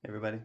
Everybody.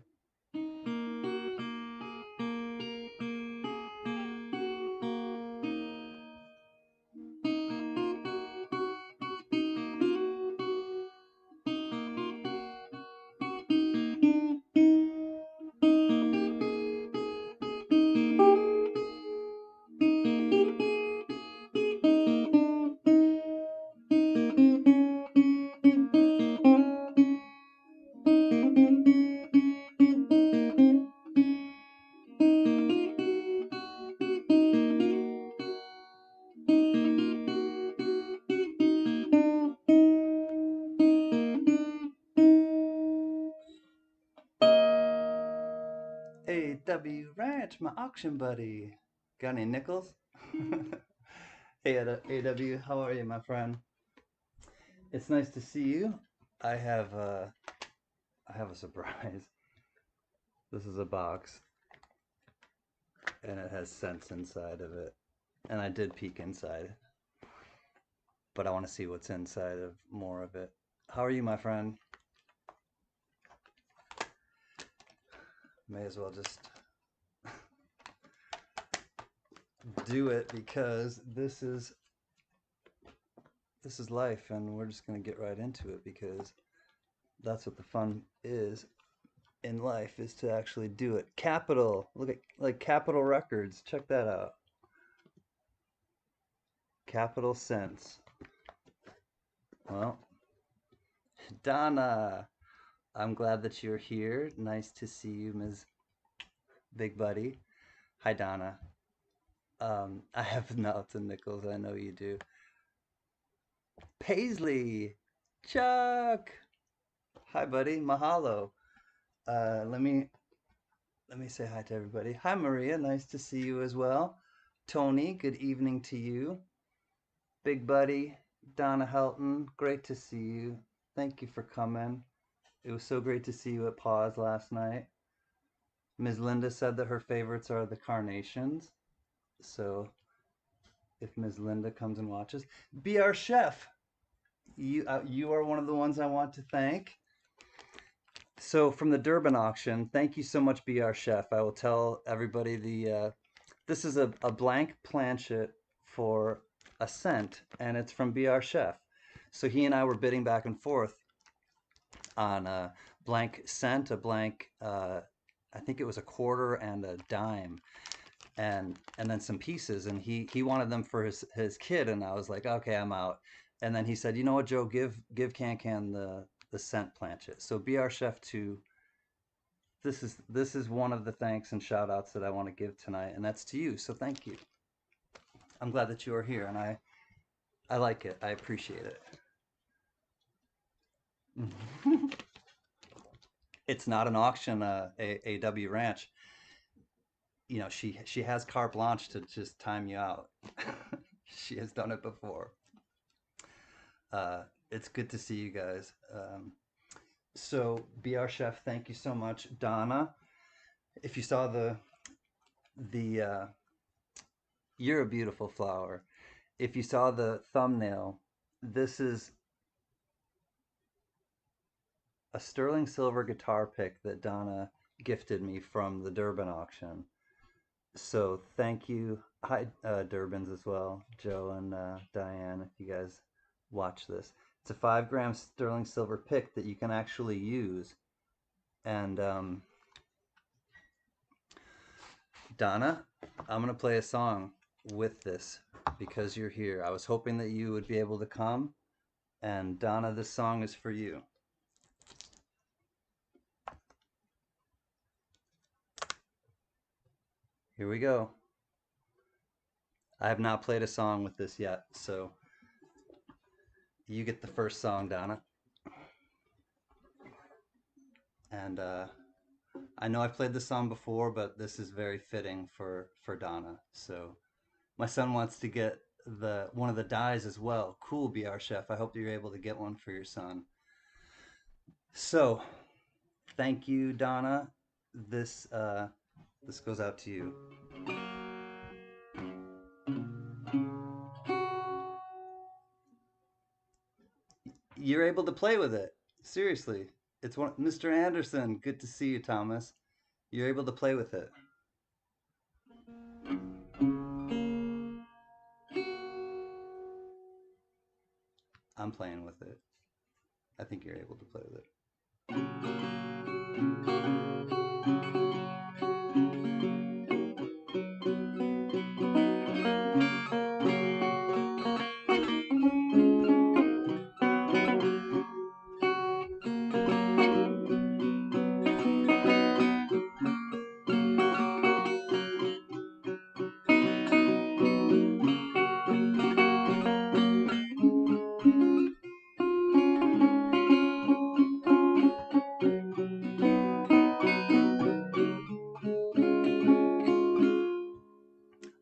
AW Ranch, my auction buddy. Got any nickels? Hey, AW, how are you, my friend? It's nice to see you. I have I have a surprise. This is a box, and it has scents inside of it. And I did peek inside, but I want to see what's inside of more of it. How are you, my friend? May as well just do it because this is life, and we're just gonna get right into it because that's what the fun is in life, is to actually do it. Capitol, look at like Capitol Records. Check that out. Capitol Sense. Well, Donna, I'm glad that you're here. Nice to see you, Ms. Big Buddy. Hi, Donna. I have Nelson Nichols. I know you do. Paisley, Chuck. Hi, buddy. Mahalo. Uh, let me let me say hi to everybody. Hi, Maria. Nice to see you as well. Tony, good evening to you. Big Buddy, Donna Helton, great to see you. Thank you for coming. It was so great to see you at Pause last night. Ms. Linda said that her favorites are the carnations. So if Ms. Linda comes and watches, be our chef. You are one of the ones I want to thank. So from the Durban auction, thank you so much, Be Our Chef. I will tell everybody this is a blank planchet for a scent, and it's from Be Our Chef. So he and I were bidding back and forth on a blank cent, a blank, I think it was a quarter and a dime, and then some pieces, and he wanted them for his kid, and I was like, okay, I'm out. And then he said, you know what, Joe, give Can the cent planchet. So Be Our Chef to this is one of the thanks and shout outs that I want to give tonight, and that's to you. So thank you. I'm glad that you are here, and I like it. I appreciate it. It's not an auction, AW Ranch. You know, she has carte blanche to just time you out. She has done it before. It's good to see you guys. So, Be Our Chef, thank you so much, Donna. If you saw the you're a beautiful flower. If you saw the thumbnail, this is a sterling silver guitar pick that Donna gifted me from the Durban auction. So thank you. Hi, Durbans as well, Joe and Diane, if you guys watch this. It's a 5 gram sterling silver pick that you can actually use. And Donna, I'm going to play a song with this because you're here. I was hoping that you would be able to come. And Donna, this song is for you. Here we go. I have not played a song with this yet, so you get the first song, Donna. And I know I've played this song before, but this is very fitting for Donna. So my son wants to get the one of the dies as well. Cool, Be Our Chef. I hope you're able to get one for your son. So thank you, Donna. This goes out to you. You're able to play with it. Seriously, It's one, Mr. Anderson. Good to see you, Thomas. You're able to play with it. I'm playing with it. I think you're able to play with it.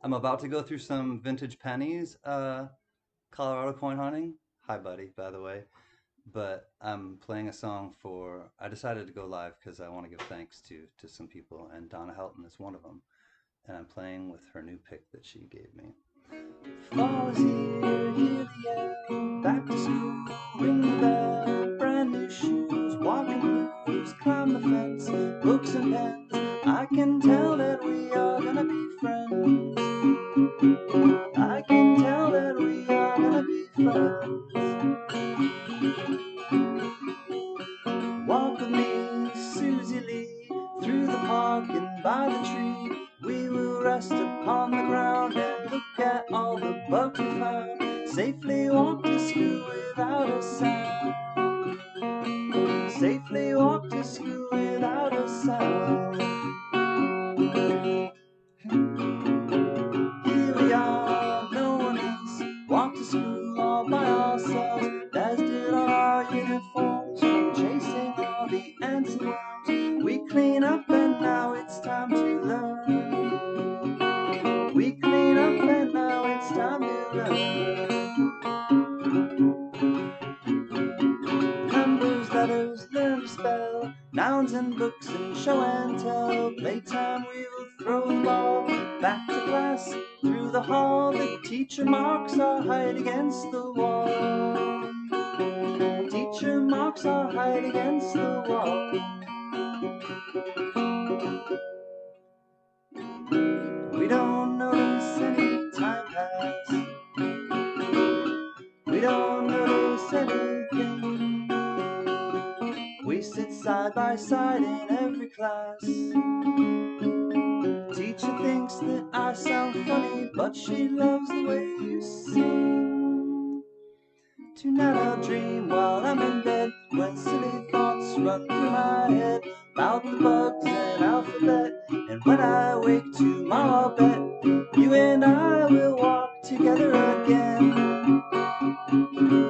I'm about to go through some vintage pennies, Colorado coin hunting. Hi, buddy, by the way. But I'm playing a song for. I decided to go live because I want to give thanks to some people, and Donna Helton is one of them. And I'm playing with her new pick that she gave me. Fall is here, hear the yell, back to school, ring the bell, brand new shoes, walking blues, climb the fence, books and pens. I can tell that we are gonna be friends. I can tell that we are gonna be friends. Walk with me, Susie Lee, through the park and by the tree. We will rest upon the ground and look at all the bugs we found. Safely walk to school without a sound. Safely walk to school without a sound. Here we are, no one else. Walk to school all by ourselves, as did our uniforms from chasing all the ants and worms. We clean up and now it's time to learn. We clean up and now it's time to learn. Numbers, letters, learn to spell, nouns and books and show and tell. Playtime we will throw the ball back to class through the hall. The teacher marks our height against the wall. Teacher marks our height against the wall. We don't notice any time pass. We don't notice anything. We sit side by side in every class. Teacher thinks that I sound funny, but she loves the way you sing. Tonight I'll dream while I'm in bed, when silly thoughts run through my head about the bugs and alphabet. And when I wake tomorrow, I'll bet you and I will walk together again.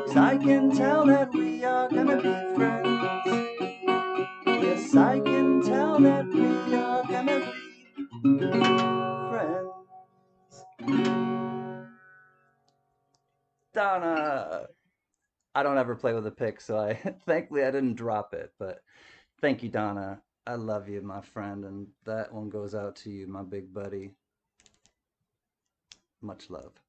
'Cause I can tell that we are gonna be friends. Yes, I can tell that we are gonna be friends. Donna! I don't ever play with a pick, so I thankfully I didn't drop it. But thank you, Donna. I love you, my friend, and that one goes out to you, my big buddy. Much love.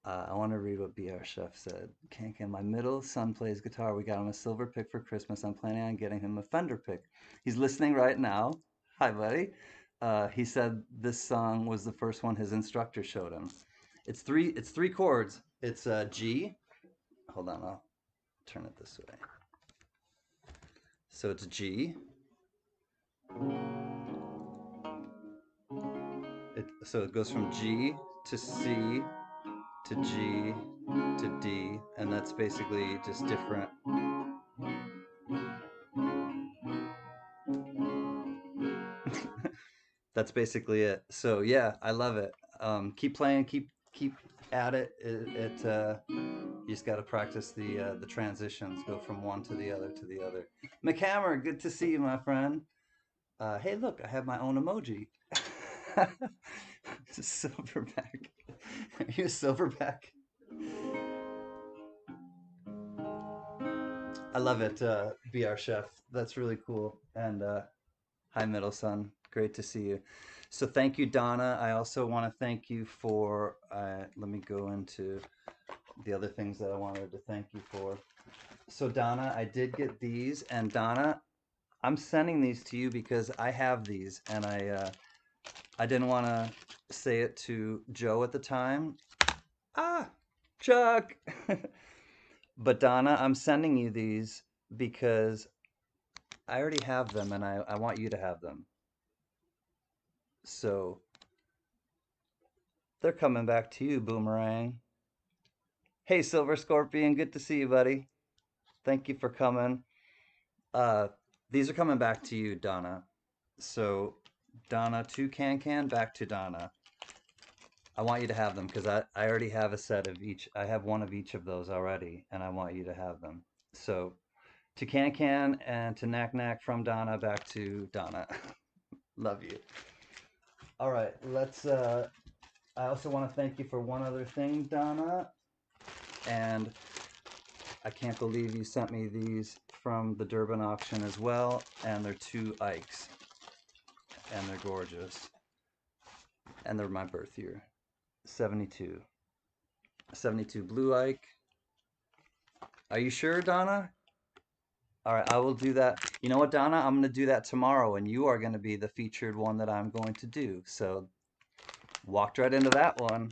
I want to read what BR Chef said. Can my middle son plays guitar. We got him a silver pick for Christmas. I'm planning on getting him a Fender pick. He's listening right now. Hi, buddy. He said this song was the first one his instructor showed him. It's three chords. It's G. Hold on, I'll turn it this way. So it's G. So it goes from G to C to G to D, and that's basically just different. That's basically it. So yeah, I love it. Keep playing, keep at it. You just got to practice the transitions. Go from one to the other to the other. McHammer, good to see you, my friend. Hey, look, I have my own emoji. Silverback. Are you a silverback? I love it, BR Chef. That's really cool. And hi, middle son. Great to see you. So thank you, Donna. I also want to thank you for, let me go into the other things that I wanted to thank you for. So Donna, I did get these, and Donna, I'm sending these to you because I have these, and I didn't want to say it to Joe at the time. Ah, Chuck. But Donna, I'm sending you these because I already have them, and I want you to have them. So they're coming back to you, Boomerang. Hey, Silver Scorpion, good to see you, buddy. Thank you for coming. Uh, these are coming back to you, Donna. So, Donna to Can back to Donna. I want you to have them because I already have a set of each. I have one of each of those already, and I want you to have them. So, to Can and to Knack from Donna back to Donna. Love you. All right, let's. I also want to thank you for one other thing, Donna. And I can't believe you sent me these from the Durban auction as well. And they're two Ikes. And they're gorgeous. And they're my birth year. 72. 72 blue Ike. Are you sure, Donna? All right, I will do that. You know what, Donna? I'm going to do that tomorrow, and you are going to be the featured one that I'm going to do. So, walked right into that one.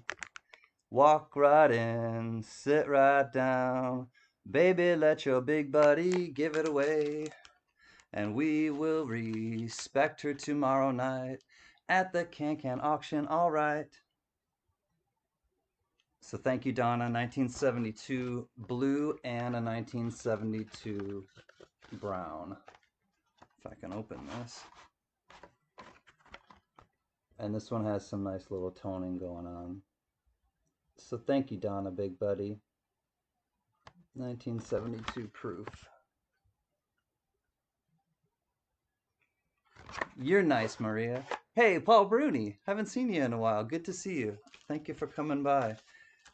Walk right in, sit right down. Baby, let your big buddy give it away. And we will respect her tomorrow night at the Can auction, all right. So thank you, Donna. 1972 blue and a 1972 brown. If I can open this. And this one has some nice little toning going on. So thank you, Donna, big buddy. 1972 proof. You're nice, Maria. Hey, Paul Bruni. Haven't seen you in a while. Good to see you. Thank you for coming by.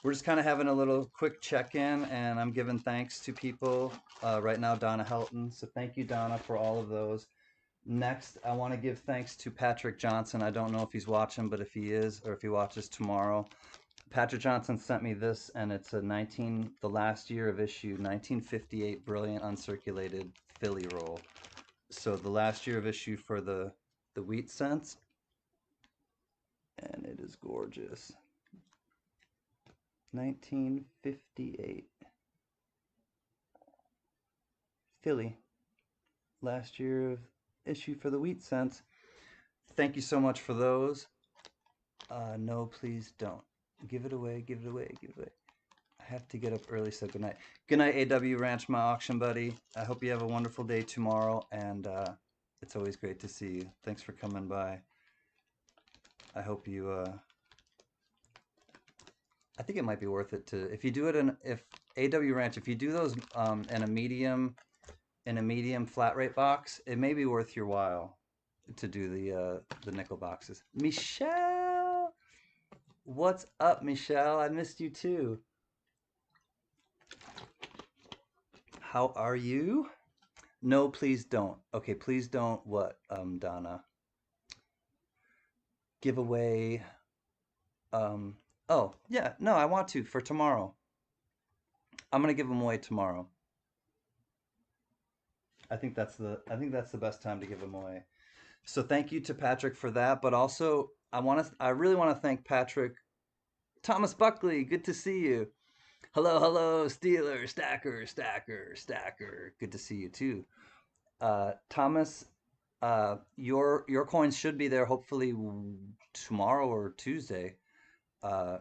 We're just kind of having a little quick check-in, and I'm giving thanks to people. Right now, Donna HELTON. So thank you, Donna, for all of those. Next, I want to give thanks to Patrick Johnson. I don't know if he's watching, but if he is, or if he watches tomorrow, Patrick Johnson sent me this, and it's the last year of issue, 1958 Brilliant Uncirculated Philly roll. So the last year of issue for the wheat cents, and it is gorgeous. 1958 Philly, last year of issue for the wheat cents. Thank you so much for those. No, please don't. Give it away, give it away, give it away. I have to get up early, so good night. Good night, AW Ranch, my auction buddy. I hope you have a wonderful day tomorrow, and it's always great to see you. Thanks for coming by. I hope you, I think it might be worth it to, if you do it if AW Ranch, if you do those in a medium flat rate box, it may be worth your while to do the nickel boxes. Michelle, what's up, Michelle? I missed you too. How are you? No, please don't. Okay, please don't what, Donna? Give away, oh, yeah, no, I want to for tomorrow. I'm gonna give them away tomorrow. I think that's the best time to give them away. So thank you to Patrick for that, but also I really want to thank Patrick. Thomas Buckley, good to see you. Hello, hello, Steeler, Stacker. Good to see you too. Thomas, your coins should be there hopefully tomorrow or Tuesday. Uh,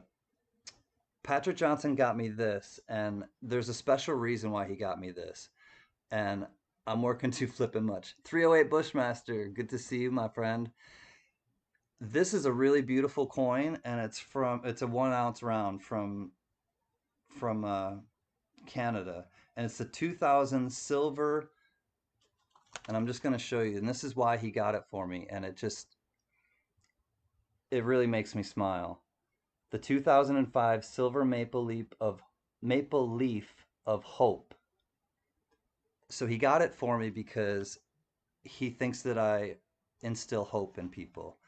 Patrick Johnson got me this, and there's a special reason why he got me this. And I'm working to flip him much. 308 Bushmaster, good to see you, my friend. This is a really beautiful coin, and it's a 1 ounce round from Canada, and it's a 2000 silver. And I'm just going to show you, and this is why he got it for me, and it really makes me smile. The 2005 silver maple leaf of hope. So he got it for me because he thinks that I instill hope in people.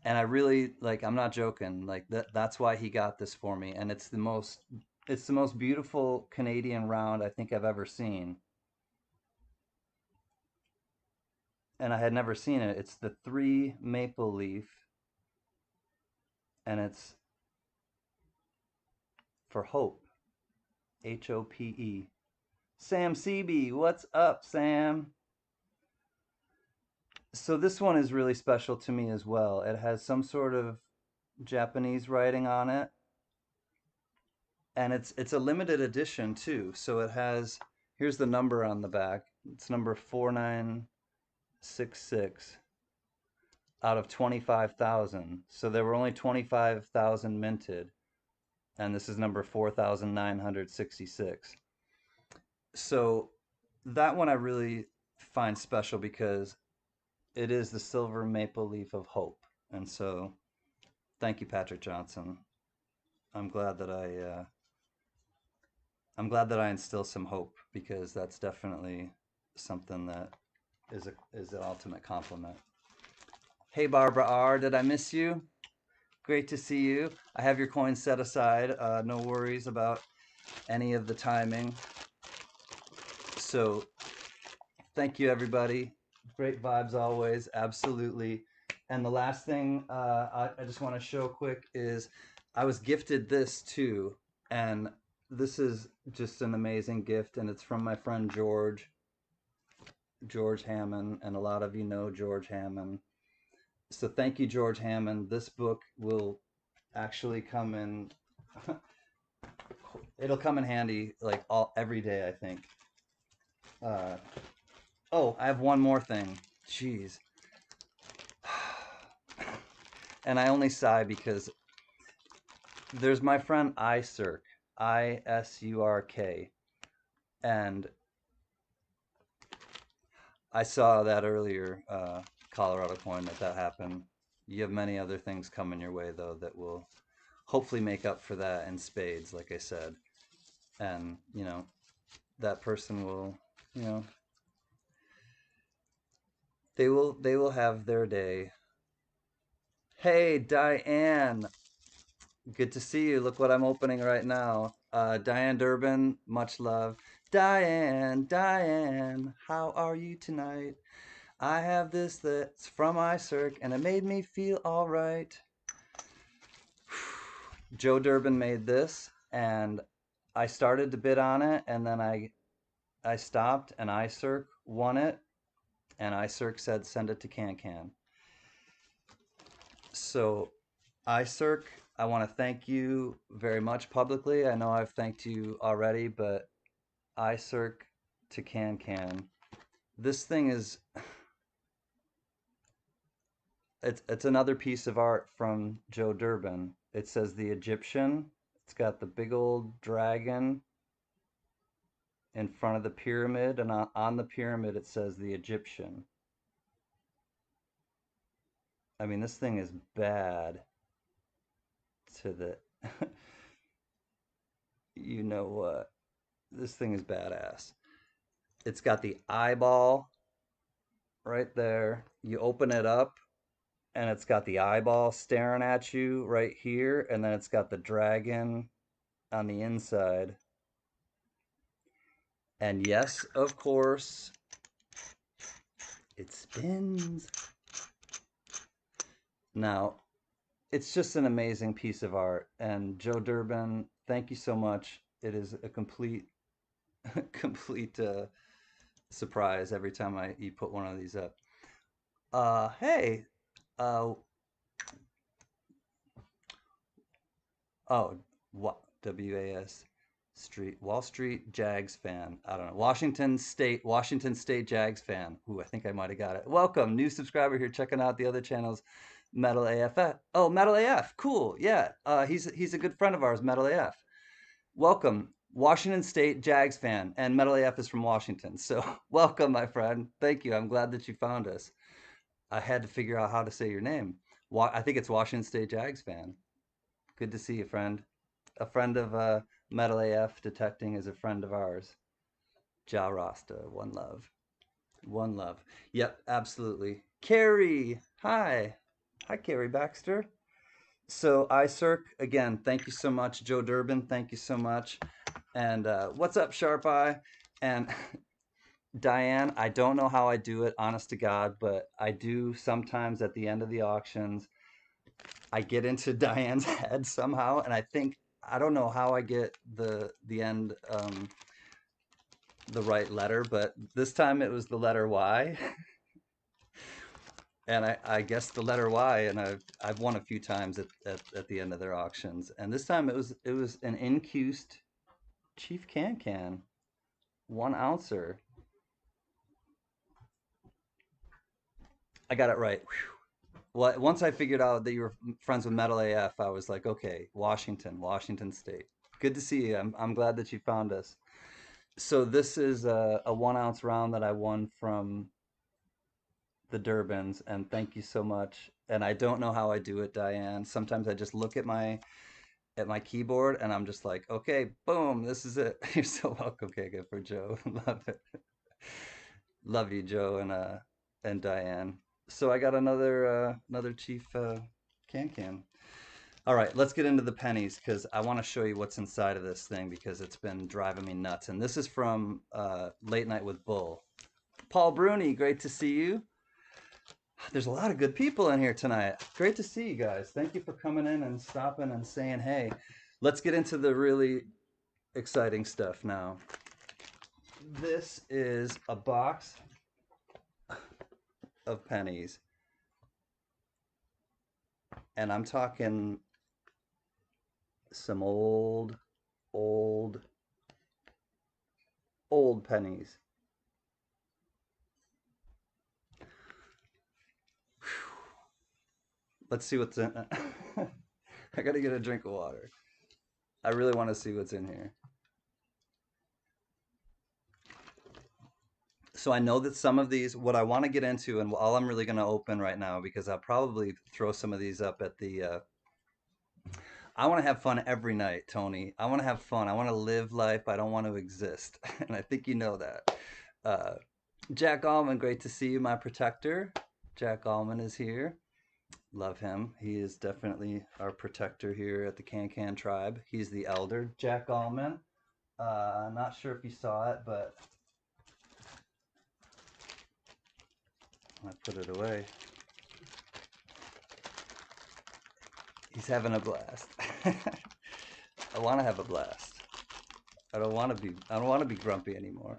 And I really, like, I'm not joking, like that's why he got this for me, and it's the most It's the most beautiful Canadian round I think I've ever seen. And I had never seen it. It's the 3 maple leaf, and it's for hope. HOPE. Sam Seeby, what's up, Sam? So this one is really special to me as well. It has some sort of Japanese writing on it, and it's a limited edition too. So it has, here's the number on the back. It's number 4966 out of 25,000. So there were only 25,000 minted, and this is number 4,966. So that one I really find special because it is the silver maple leaf of hope. And so thank you, Patrick Johnson. I'm glad that I'm glad that I instill some hope, because that's definitely something that is an ultimate compliment. Hey Barbara R, did I miss you? Great to see you. I have your coins set aside. No worries about any of the timing. So thank you, everybody. Great vibes always, absolutely. And the last thing I just want to show quick is I was gifted this too, and this is just an amazing gift, and it's from my friend George Hammond, and a lot of you know George Hammond. So thank you, George Hammond. This book will actually come in. It'll come in handy like every day, I think. Oh, I have one more thing. Jeez. And I only sigh because there's my friend ISurk, ISurk, and I saw that earlier, Colorado coin, that happened. You have many other things coming your way though that will hopefully make up for that in spades, like I said. And that person will, you know, they will have their day. Hey Diane, good to see you. Look what I'm opening right now. Diane Durbin, much love. Diane, how are you tonight? I have this that's from ISurk, and it made me feel all right. Joe Durbin made this, and I started to bid on it, and then I stopped, and ISurk won it, and ISurk said send it to CanCan. So ISurk, I want to thank you very much publicly. I know I've thanked you already, but ISurk to CanCan. This thing is, it's another piece of art from Joe Durbin. It says the Egyptian. It's got the big old dragon in front of the pyramid, and on the pyramid it says the Egyptian. I mean, this thing is bad to the you know what? This thing is badass. It's got the eyeball right there. You open it up, and it's got the eyeball staring at you right here, and then it's got the dragon on the inside. And yes, of course, it spins. Now, it's just an amazing piece of art. And Joe Durbin, thank you so much. It is a complete, complete surprise every time you put one of these up. Hey, uh, oh, what WAS Street, Wall Street Jags fan. I don't know. Washington State Jags fan. Ooh, I think I might have got it. Welcome, new subscriber here, checking out the other channels. Metal AF. Oh, Metal AF. Cool. Yeah. He's a good friend of ours, Metal AF. Welcome, Washington State Jags fan, and Metal AF is from Washington. So welcome, my friend. Thank you. I'm glad that you found us. I had to figure out how to say your name. I think it's Washington State Jags fan. Good to see you, friend. A friend of Metal AF Detecting is a friend of ours. Ja Rasta, one love. One love. Yep, absolutely. Carrie, hi. Hi, Carrie Baxter. So ISurk, again, thank you so much. Joe Durbin, thank you so much. And what's up, Sharp Eye? And Diane, I don't know how I do it, honest to God, but I do sometimes at the end of the auctions. I get into Diane's head somehow, and I think I don't know how I get the end the right letter, but this time it was the letter Y, and I guessed the letter Y, and I've won a few times at the end of their auctions, and this time it was an incused Chief Can 1 ouncer. I got it right. Whew. Well, once I figured out that you were friends with Metal AF, I was like, okay, Washington State. Good to see you. I'm glad that you found us. So this is a 1 ounce round that I won from the Durbins, and thank you so much. And I don't know how I do it, Diane. Sometimes I just look at my keyboard and I'm just like, okay, boom, this is it. You're so welcome, KK, for Joe. Love it. Love you, Joe and Diane. So I got another Chief Can. All right, let's get into the pennies because I want to show you what's inside of this thing because it's been driving me nuts. And this is from Late Night with Bull. Paul Bruni, great to see you. There's a lot of good people in here tonight. Great to see you guys. Thank you for coming in and stopping and saying hey. Let's get into the really exciting stuff now. This is a box of pennies. And I'm talking some old, old pennies. Let's see what's in it. I gotta get a drink of water. I really want to see what's in here. So I know that some of these, what I want to get into, and all I'm really going to open right now, because I'll probably throw some of these up at the. I want to have fun every night, Tony. I want to have fun. I want to live life. I don't want to exist, and I think you know that. Uh, Jack Allman, great to see you, my protector. Jack Allman is here. Love him. He is definitely our protector here at the Can tribe. He's the elder, Jack Allman. I'm not sure if you saw it, but I put it away. He's having a blast. I want to have a blast. I don't want to be grumpy anymore.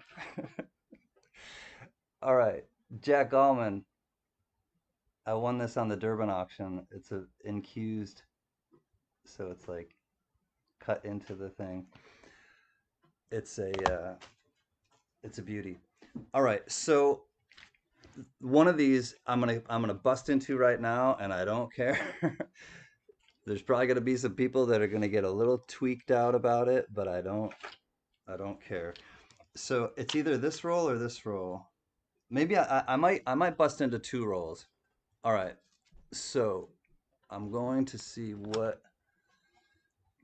All right, Jack Allman. I won this on the Durban auction. It's a incused, so it's like cut into the thing. It's a beauty. All right, so one of these I'm gonna bust into right now, and I don't care. There's probably gonna be some people that are gonna get a little tweaked out about it, but I don't care. So it's either this roll or this roll. Maybe I might bust into 2 rolls. All right. So I'm going to see what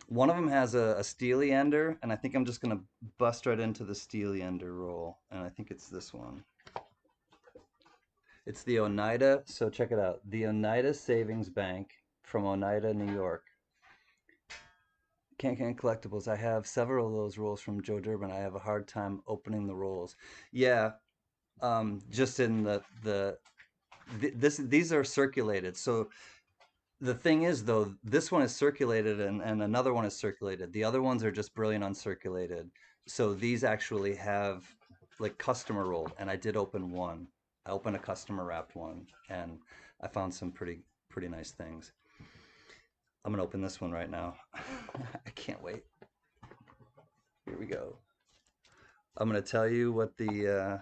one of them has a steely ender, and I think I'm just gonna bust right into the steely ender roll, and I think it's this one. It's the Oneida. So check it out. The Oneida Savings Bank from Oneida, New York. Can Collectibles. I have several of those rolls from Joe Durbin. I have a hard time opening the rolls. Yeah, just in these are circulated. So the thing is though, this one is circulated and another one is circulated. The other ones are just brilliant uncirculated. So these actually have like customer rolled, and I did open one. I opened a customer wrapped one, and I found some pretty nice things. I'm gonna open this one right now. I can't wait. Here we go. I'm gonna tell you what the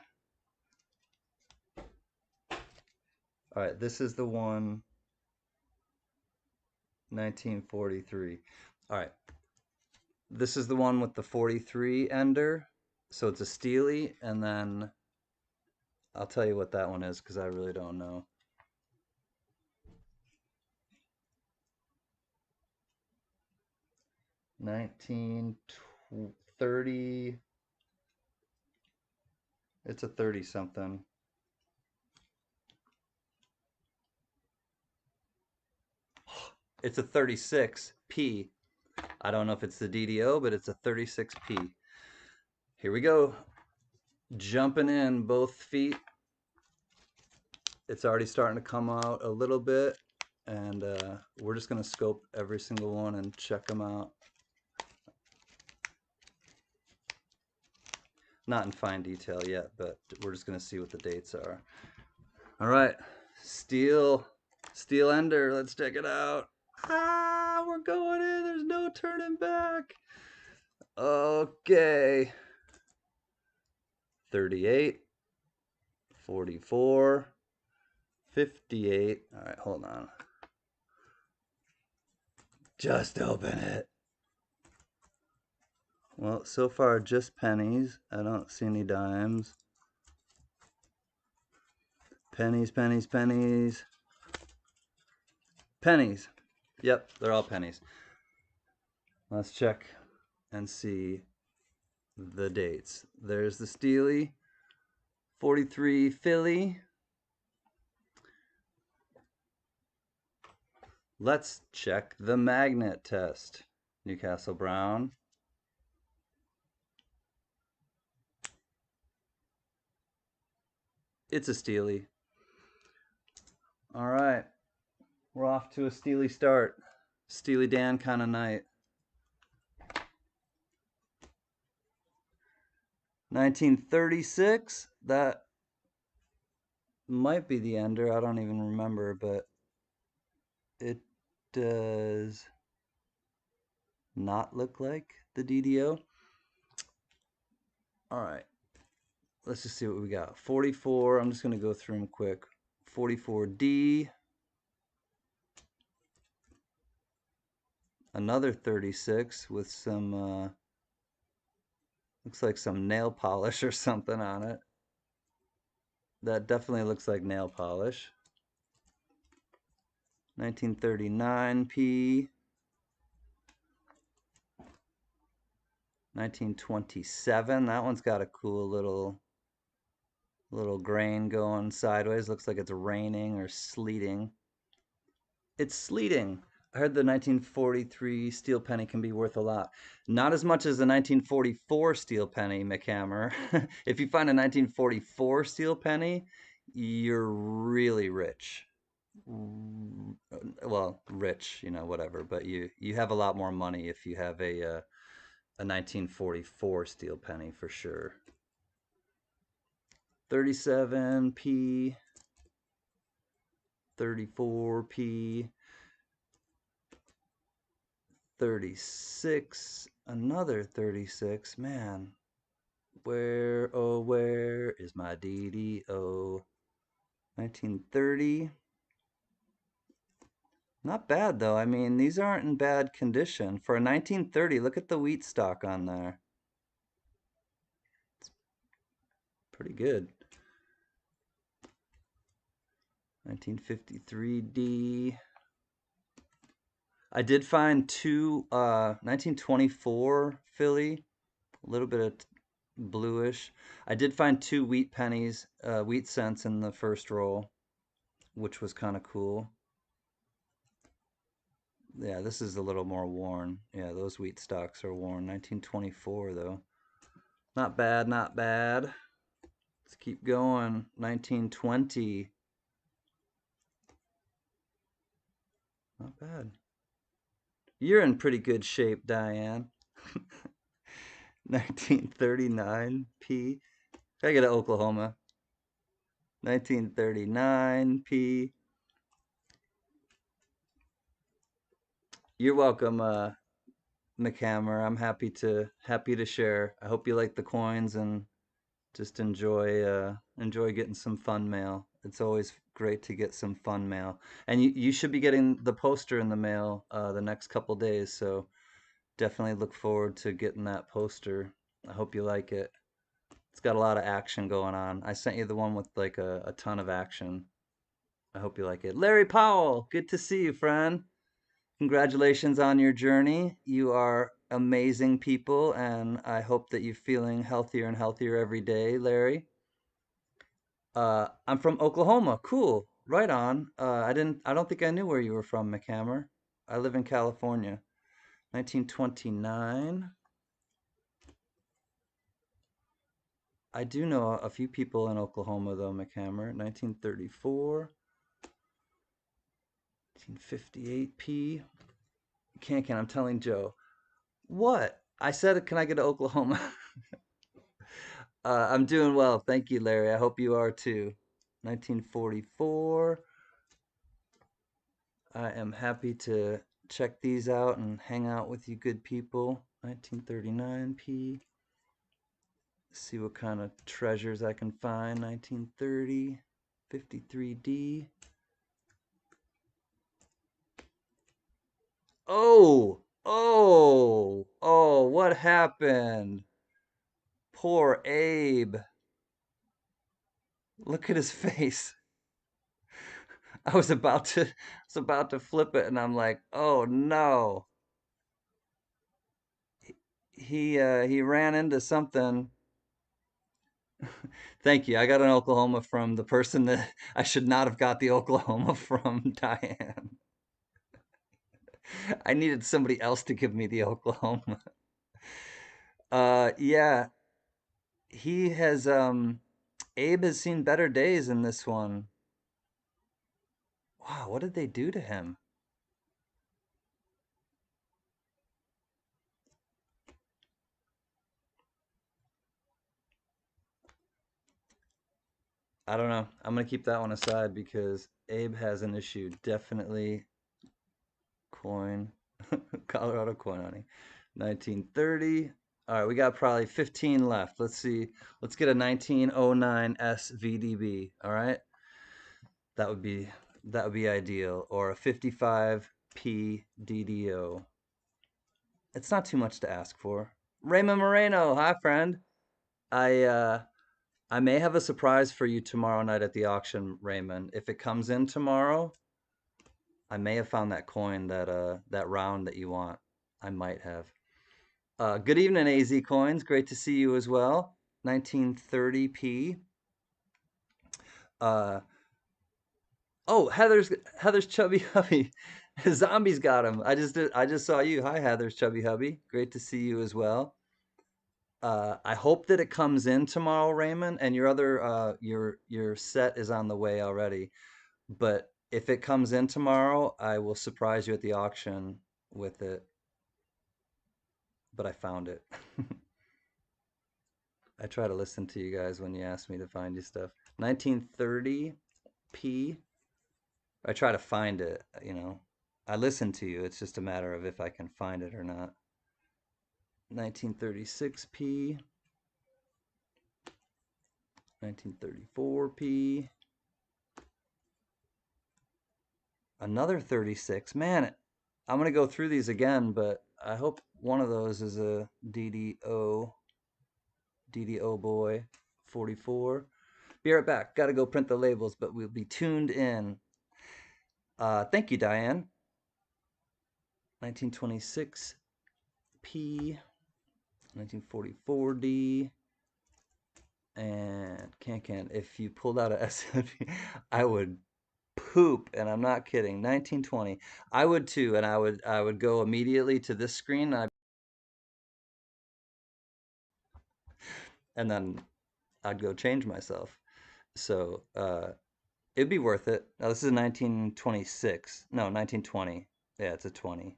all right, this is the one 1943. All right. This is the one with the 43 ender. So it's a steely, and then I'll tell you what that one is because I really don't know. 1930. It's a 30 something. It's a 36P. I don't know if it's the DDO, but it's a 36P. Here we go. Jumping in both feet. It's already starting to come out a little bit, and we're just going to scope every single one and check them out. Not in fine detail yet, but we're just going to see what the dates are. All right, steel ender. Let's check it out. Ah, we're going in. There's no turning back. Okay. 38, 44, 58. All right, hold on. Just open it. Well, so far just pennies. I don't see any dimes. Pennies, pennies, pennies. Pennies. Yep, they're all pennies. Let's check and see the dates. There's the Steely, 43 Philly. Let's check the magnet test. Newcastle Brown. It's a Steely. All right, we're off to a Steely start. Steely Dan kind of night. 1936, that might be the ender. I don't even remember, but it does not look like the DDO. All right, let's just see what we got. 44, I'm just going to go through them quick. 44D, another 36 with some, looks like some nail polish or something on it. That definitely looks like nail polish. 1939P. 1927, that one's got a cool little grain going sideways. Looks like it's raining or sleeting. It's sleeting. I heard the 1943 steel penny can be worth a lot. Not as much as the 1944 steel penny, McHammer. If you find a 1944 steel penny, you're really rich. Well, rich, you know, whatever, but you have a lot more money if you have a 1944 steel penny for sure. 37P, 34P, 36, another 36. Man, where, oh, where is my DDO? 1930. Not bad though. I mean, these aren't in bad condition. For a 1930, look at the wheat stock on there. It's pretty good. 1953D. I did find two 1924 Philly, a little bit of bluish. I did find two wheat pennies, wheat cents in the first roll, which was kind of cool. Yeah, this is a little more worn. Yeah, those wheat stocks are worn. 1924 though. Not bad, not bad. Let's keep going. 1920. Not bad. You're in pretty good shape, Diane. 1939P. I get to Oklahoma. 1939P. You're welcome, McHammer. I'm happy to share. I hope you like the coins and just enjoy getting some fun mail. It's always great to get some fun mail. And you should be getting the poster in the mail the next couple days, so definitely look forward to getting that poster. I hope you like it. It's got a lot of action going on. I sent you the one with like a ton of action. I hope you like it. Larry Powell, good to see you, friend. Congratulations on your journey. You are amazing people, and I hope that you're feeling healthier and healthier every day, Larry. I'm from Oklahoma. Cool. Right on. I don't think I knew where you were from, McHammer. I live in California. 1929. I do know a few people in Oklahoma, though, McHammer. 1934. 1958p. Can I'm telling Joe. What? I said, can I get to Oklahoma? I'm doing well. Thank you, Larry. I hope you are too. 1944. I am happy to check these out and hang out with you good people. 1939p. See what kind of treasures I can find. 1930. 53D. Oh, what happened? Poor Abe. Look at his face. I was about to flip it and I'm like, "Oh no." He ran into something. Thank you. I got an Oklahoma from the person that I should not have got the Oklahoma from, Diane. I needed somebody else to give me the Oklahoma. Yeah, he has Abe has seen better days in this one. Wow, what did they do to him? I don't know. I'm gonna keep that one aside because Abe has an issue. Definitely coin, Colorado coin hunting. 1930. All right, we got probably 15 left. Let's see. Let's get a 1909 SVDB. All right, that would be that would be ideal, or a 55p DDO. It's not too much to ask for. Raymond Moreno, hi friend. I uh, I may have a surprise for you tomorrow night at the auction, Raymond. If it comes in tomorrow, I may have found that coin that round that you want. I might have. Good evening, AZ Coins. Great to see you as well. 1930p. Uh, oh, Heather's chubby hubby. Zombies got him. I just saw you. Hi, Heather's chubby hubby. Great to see you as well. I hope that it comes in tomorrow, Raymond, and your set is on the way already. But if it comes in tomorrow, I will surprise you at the auction with it. But I found it. I try to listen to you guys when you ask me to find you stuff. 1930p. I try to find it. I listen to you. It's just a matter of if I can find it or not. 1936p. 1934p. Another 36. Man, I'm going to go through these again, but I hope one of those is a DDO boy. 44. Be right back. Got to go print the labels, but we'll be tuned in. Thank you, Diane. 1926p, 1944d, and can. If you pulled out a SMP, I would poop, and I'm not kidding. 1920. I would too, and I would go immediately to this screen, and then I'd go change myself. So it'd be worth it. Now this is 1926. No, 1920. Yeah, it's a 20.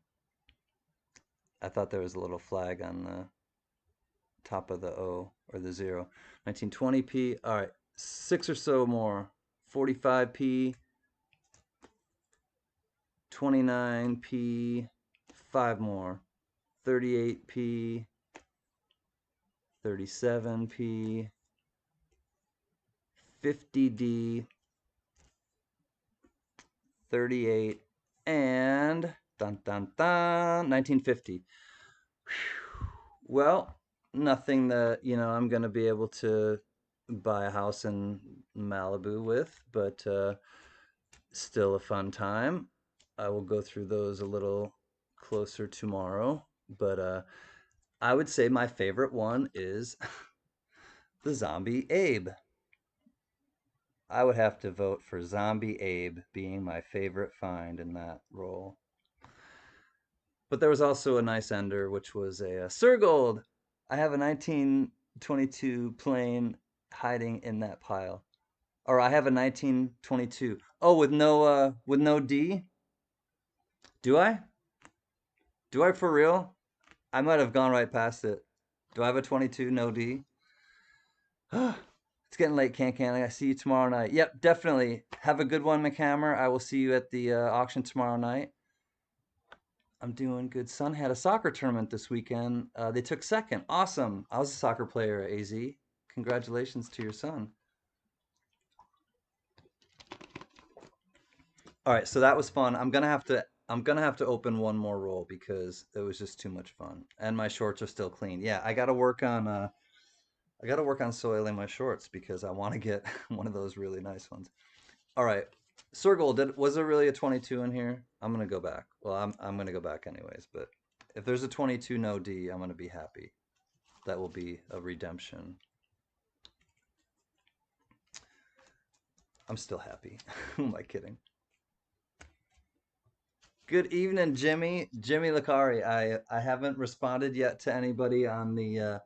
I thought there was a little flag on the top of the O or the 0. 1920p. All right, 6 or so more. 45p, 29p, 5 more. 38p, 37p, 50d, 38, and dun dun dun 1950. Well, nothing that, I'm going to be able to buy a house in Malibu with, but still a fun time. I will go through those a little closer tomorrow, but I would say my favorite one is the Zombie Abe. I would have to vote for Zombie Abe being my favorite find in that role. But there was also a nice ender, which was a Surgold. I have a 1922 plane hiding in that pile. Or I have a 1922. Oh, with no D? Do I? Do I for real? I might have gone right past it. Do I have a 22 no D? It's getting late, can I see you tomorrow night. Yep, definitely. Have a good one, McHammer. I will see you at the auction tomorrow night. I'm doing good. Son had a soccer tournament this weekend. They took second. Awesome. I was a soccer player at AZ. Congratulations to your son. All right, so that was fun. I'm gonna have to open one more roll because it was just too much fun. And my shorts are still clean. Yeah, I gotta work on soiling my shorts because I want to get one of those really nice ones. All right. Circle, was there really a 22 in here? I'm gonna go back. Well, I'm gonna go back anyways, but if there's a 22 no D, I'm gonna be happy. That will be a redemption. I'm still happy. Who am I kidding? Good evening, Jimmy. Jimmy Lakari. I haven't responded yet to anybody on the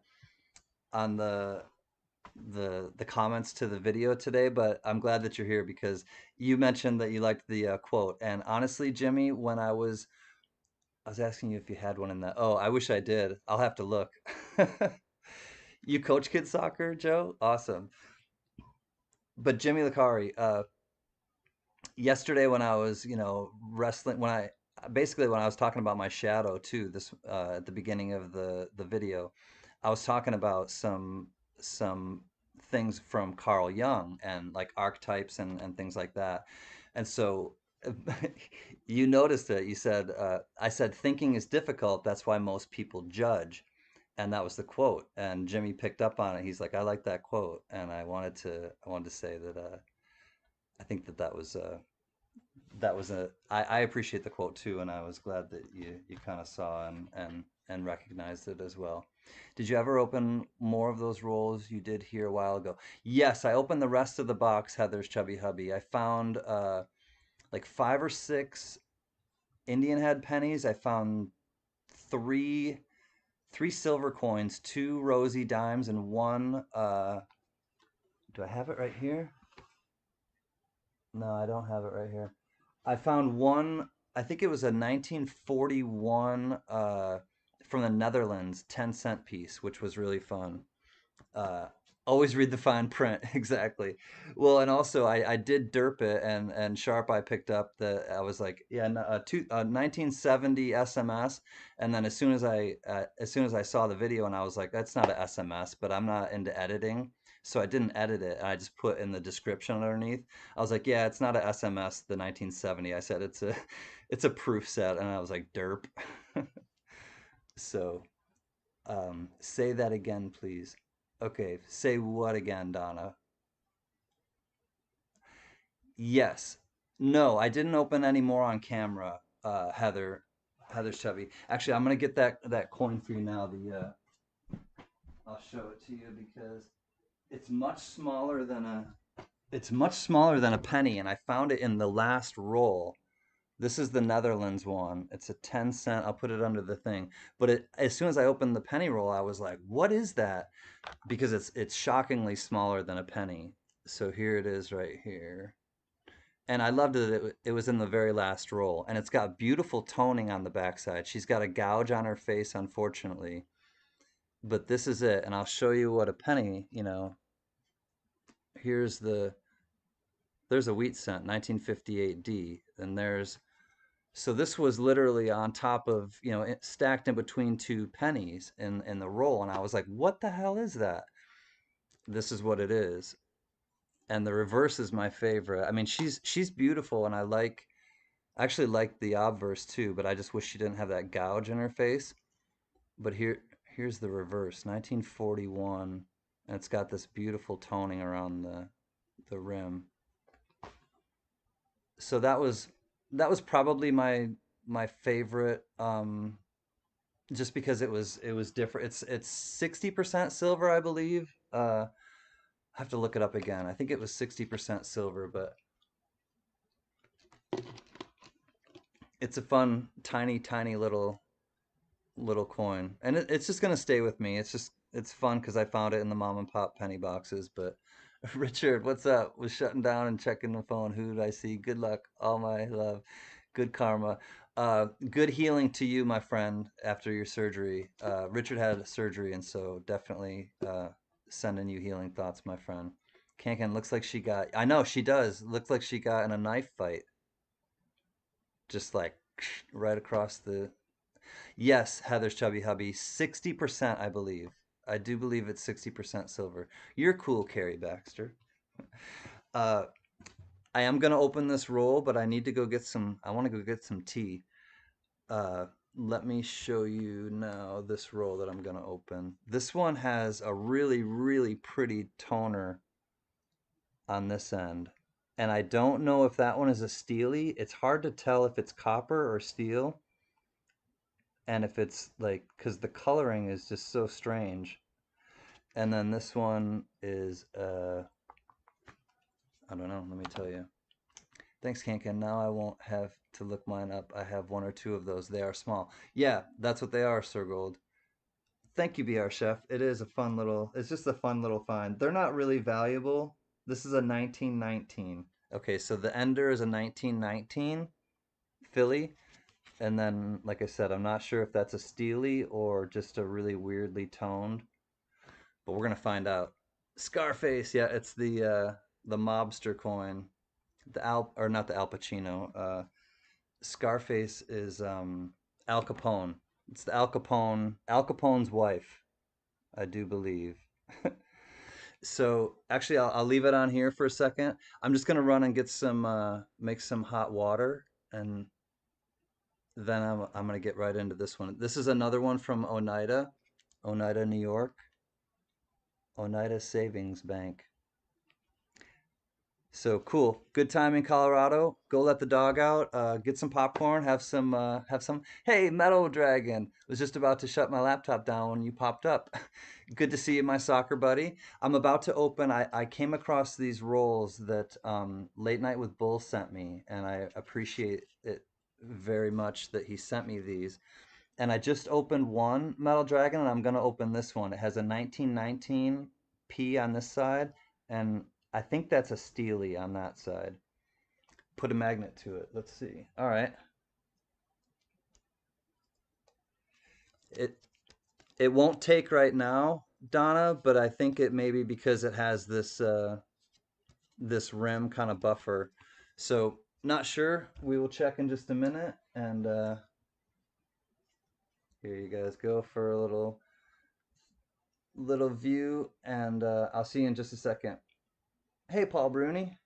comments to the video today, but I'm glad that you're here because you mentioned that you liked the quote. And honestly, Jimmy, when I was asking you if you had one in that. Oh, I wish I did. I'll have to look. You coach kids soccer, Joe? Awesome. But Jimmy Lakari, yesterday when I was, wrestling, when I was talking about my shadow too, this at the beginning of the video, I was talking about some things from Carl Jung and like archetypes and things like that. And so you noticed it. You said, I said, thinking is difficult. That's why most people judge. And that was the quote. And Jimmy picked up on it. He's like, I like that quote. And I wanted to say that I think that was I appreciate the quote too, and I was glad that you kind of saw and recognized it as well. Did you ever open more of those rolls you did here a while ago? Yes, I opened the rest of the box, Heather's Chubby Hubby. I found like 5 or 6 Indian head pennies. I found three three silver coins, 2 rosy dimes, and one do I have it right here? No, I don't have it right here. I found one, I think it was a 1941 from the Netherlands 10-cent piece, which was really fun. Uh, Always read the fine print, exactly. Well, and also I did derp it, and Sharp I picked up the I was like, yeah, 1970 SMS, and then as soon as I saw the video, and I was like, that's not a SMS, but I'm not into editing, so I didn't edit it, and I just put in the description underneath. I was like, yeah, it's not a SMS, the 1970. I said it's a it's a proof set, and I was like, derp. So say that again, please. Okay, say what again, Donna? Yes. No, I didn't open any more on camera, Heather Chevy. Actually, I'm gonna get that coin for you now. I'll show it to you because it's much smaller than a penny, and I found it in the last roll. This is the Netherlands one. It's a 10 cent. I'll put it under the thing. But as soon as I opened the penny roll, I was like, "What is that?" Because it's shockingly smaller than a penny. So here it is right here. And I loved that it was in the very last roll. And it's got beautiful toning on the backside. She's got a gouge on her face, unfortunately. But this is it. And I'll show you what a penny, here's there's a wheat cent, 1958D. And so this was literally on top of, stacked in between 2 pennies in the roll. And I was like, what the hell is that? This is what it is. And the reverse is my favorite. I mean, she's beautiful, and I actually like the obverse too, but I just wish she didn't have that gouge in her face. But here's the reverse, 1941, and it's got this beautiful toning around the rim. So that was probably my favorite, just because it was different. It's 60% silver, I believe. I have to look it up again. I think it was 60% silver, but it's a fun, tiny, tiny little little coin, and it's just gonna stay with me. It's fun because I found it in the mom and pop penny boxes. But Richard, what's up? Was shutting down and checking the phone. Who did I see? Good luck, all my love, good karma, good healing to you, my friend, after your surgery. Richard had surgery, and so definitely sending you healing thoughts, my friend. Kankan looks like she got. I know she does. Looks like she got in a knife fight, just like right across the. Yes, Heather's chubby hubby, 60%, I believe. I do believe it's 60% silver. You're cool, Carrie Baxter. Uh, I am gonna open this roll, but I need to go get some. I want to go get some tea. Uh, Let me show you now this roll that I'm gonna open. This one has a really, really pretty toner on this end. And I don't know if that one is a steely. It's hard to tell if it's copper or steel, and if it's like, because the coloring is just so strange. And then this one is, I don't know, let me tell you. Thanks, Kankan. Now I won't have to look mine up. I have one or two of those. They are small. Yeah, that's what they are, Sir Gold. Thank you, BR Chef. It is a fun little, it's just a fun little find. They're not really valuable. This is a 1919. Okay, so the Ender is a 1919 Philly. And then, like I said, I'm not sure if that's a steely or just a really weirdly toned, but we're gonna find out. Scarface, yeah, it's the mobster coin. The Al or not the Al Pacino. Scarface is Al Capone. It's the Al Capone's wife, I do believe. So actually, I'll leave it on here for a second. I'm just gonna run and get some make some hot water, and then I'm gonna get right into this one. This is another one from Oneida, New York. Oneida Savings Bank. So cool. Good time in Colorado. Go let the dog out. Get some popcorn. Have some. Hey, Metal Dragon. Was just about to shut my laptop down when you popped up. Good to see you, my soccer buddy. I'm about to open. I came across these rolls that Late Night with Bull sent me, and I appreciate it very much that he sent me these. And I just opened one Metal Dragon, and I'm gonna open this one. It has a 1919 P on this side, and I think that's a Steely on that side. Put a magnet to it. Let's see. All right. It it won't take right now, Donna, but I think it maybe because it has this rim kind of buffer. So not sure. We will check in just a minute, and here you guys go for a little view, and I'll see you in just a second. Hey, Paul Bruni.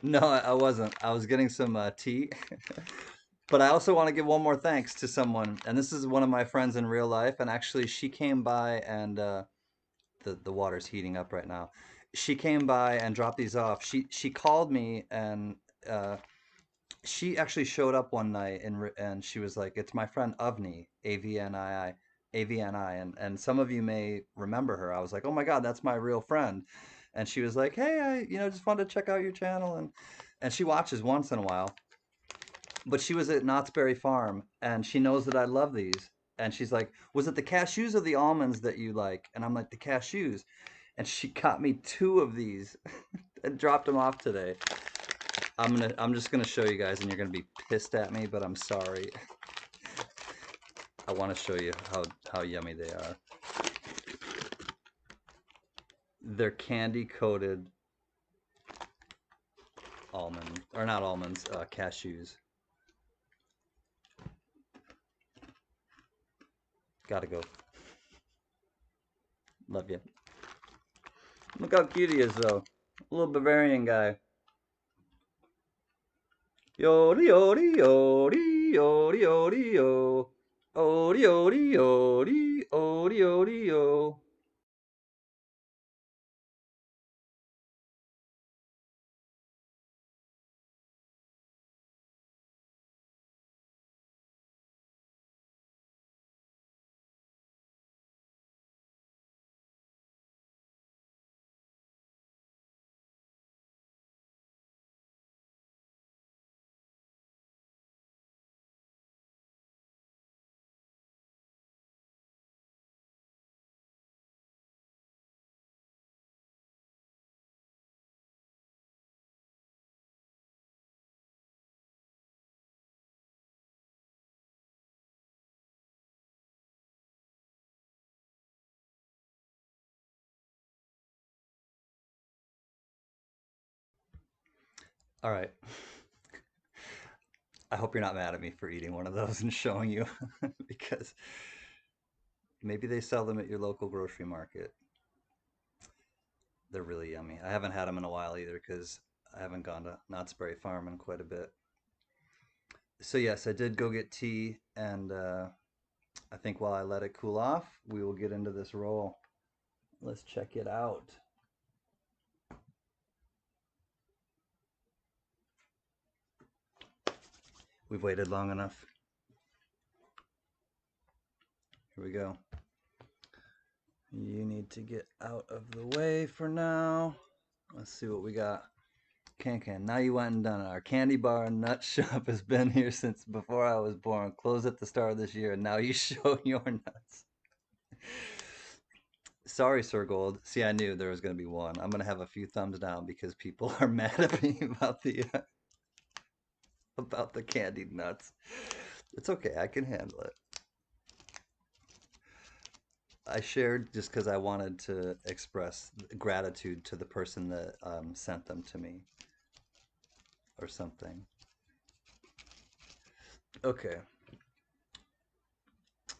No, I wasn't. I was getting some tea. But I also want to give one more thanks to someone, and this is one of my friends in real life, and actually she came by and the water's heating up right now. She came by and dropped these off. She called me and uh, she actually showed up one night and she was like, "It's my friend Avni, AVNI," and some of you may remember her. I was like, "Oh my God, that's my real friend," and she was like, "Hey, I just wanted to check out your channel," and she watches once in a while. But she was at Knott's Berry Farm and she knows that I love these. And she's like, "Was it the cashews or the almonds that you like?" And I'm like, "The cashews." And she got me two of these and dropped them off today. I'm just gonna show you guys, and you're gonna be pissed at me, but I'm sorry. I want to show you how yummy they are. They're candy coated almond, or not almonds, cashews. Gotta go. Love you. Look how cute he is, though. A little Bavarian guy. Yori yori yori yori yori yo. Ori ori ori ori ori yo. All right. I hope you're not mad at me for eating one of those and showing you because maybe they sell them at your local grocery market. They're really yummy. I haven't had them in a while either because I haven't gone to Knott's Berry Farm in quite a bit. So yes, I did go get tea, and I think while I let it cool off, we will get into this roll. Let's check it out. We've waited long enough. Here we go. You need to get out of the way for now. Let's see what we got. Can. Now you went and done it. Our candy bar and nut shop has been here since before I was born. Closed at the start of this year, and now you show your nuts. Sorry, Sir Gold. See, I knew there was going to be one. I'm going to have a few thumbs down because people are mad at me about the candied nuts. It's okay. I can handle it. I shared just because I wanted to express gratitude to the person that sent them to me or something. Okay,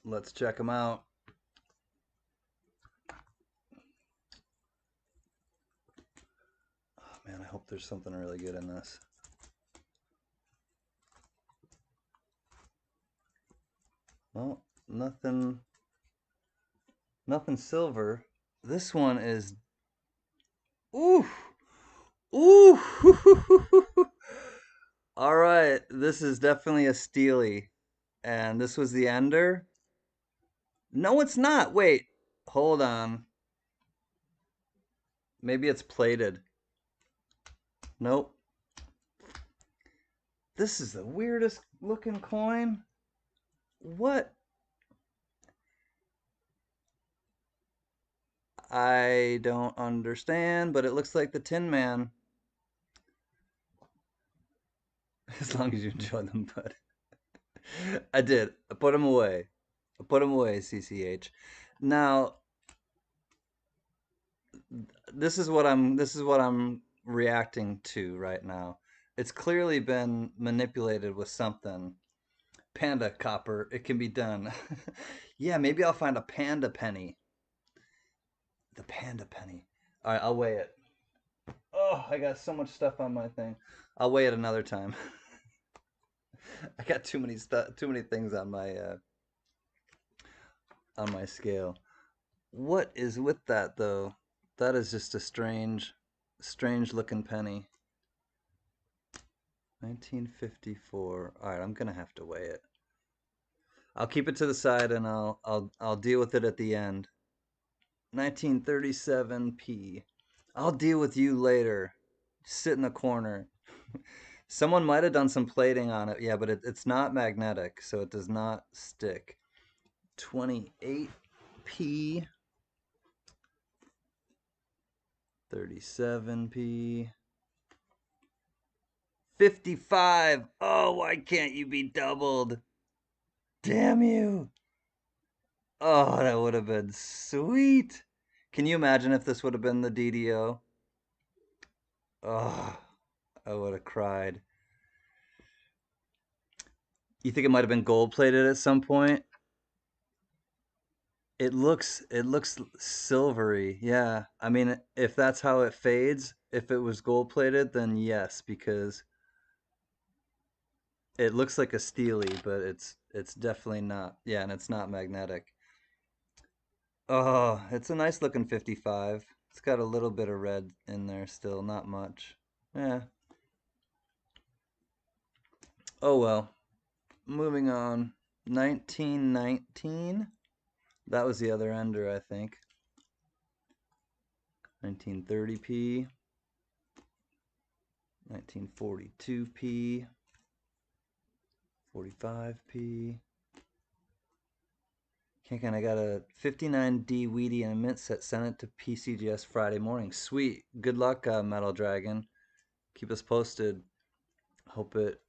let's check them out. Oh man, I hope there's something really good in this. Well, nothing silver. This one is ooh. Ooh. All right, this is definitely a steely. And this was the ender. No, it's not. Wait. Hold on. Maybe it's plated. Nope. This is the weirdest looking coin. What? I don't understand, but it looks like the Tin Man. As long as you enjoy them, bud. I did. I put them away. I put them away, CCH. Now, this is what I'm reacting to right now. It's clearly been manipulated with something. Panda copper, it can be done. Yeah, maybe I'll find a panda penny. The panda penny. All right, I'll weigh it. Oh, I got so much stuff on my thing. I'll weigh it another time. I got too many things on my scale. What is with that though? That is just a strange looking penny. 1954. All right, I'm gonna have to weigh it. I'll keep it to the side and I'll deal with it at the end. 1937p. I'll deal with you later. Sit in the corner. Someone might have done some plating on it. Yeah, but it's not magnetic, so it does not stick. 28p. 37p. 55. Oh, why can't you be doubled? Damn you. Oh, that would have been sweet. Can you imagine if this would have been the DDO? Oh, I would have cried. You think it might have been gold plated at some point? It looks silvery. Yeah. I mean, if that's how it fades, if it was gold plated, then yes, because it looks like a steely, but it's definitely not. Yeah, and it's not magnetic. Oh, it's a nice looking 55. It's got a little bit of red in there still, not much. Yeah. Oh well. Moving on. 1919. That was the other ender, I think. 1930p. 1942p. 45p. Can I got a 59D Weedy and a mint set. Sent it to PCGS Friday morning. Sweet. Good luck, Metal Dragon. Keep us posted. Hope it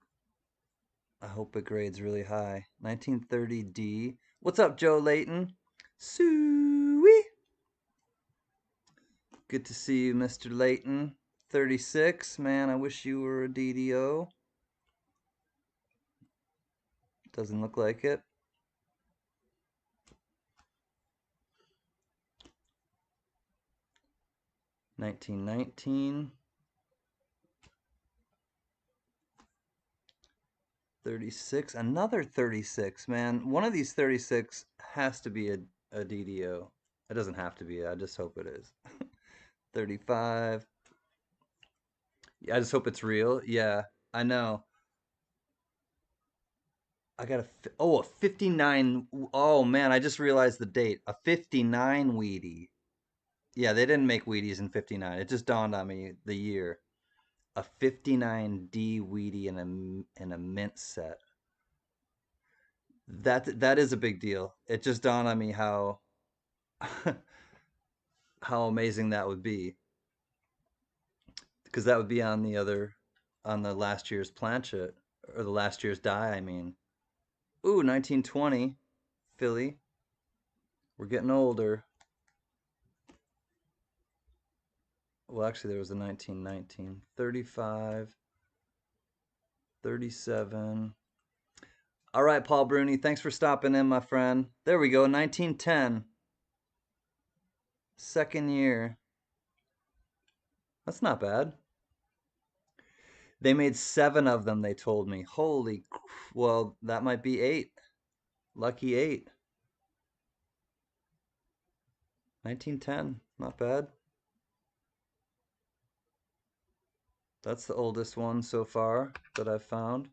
I hope it grades really high. 1930D. What's up, Joe Layton? Sweet. Good to see you, Mr. Layton. 36. Man, I wish you were a DDO. Doesn't look like it. $19.19. 36. Another 36. Man, one of these 36 has to be a DDO. It doesn't have to be. I just hope it is. 35. Yeah, I just hope it's real. Yeah, I know. I got a 59. Oh man, I just realized the date. A 59 Wheatie. Yeah, they didn't make Wheaties in 59. It just dawned on me the year. A 59D Wheatie in a mint set. That is a big deal. It just dawned on me how how amazing that would be, because that would be on the last year's planchet, or the last year's die, I mean. Ooh, 1920 Philly. We're getting older. Well, actually, there was a 1919. 35, 37. All right, Paul Bruni, thanks for stopping in, my friend. There we go, 1910. Second year. That's not bad. They made 7 of them, they told me. Holy, well, that might be 8. Lucky 8. 1910, not bad. That's the oldest one so far that I've found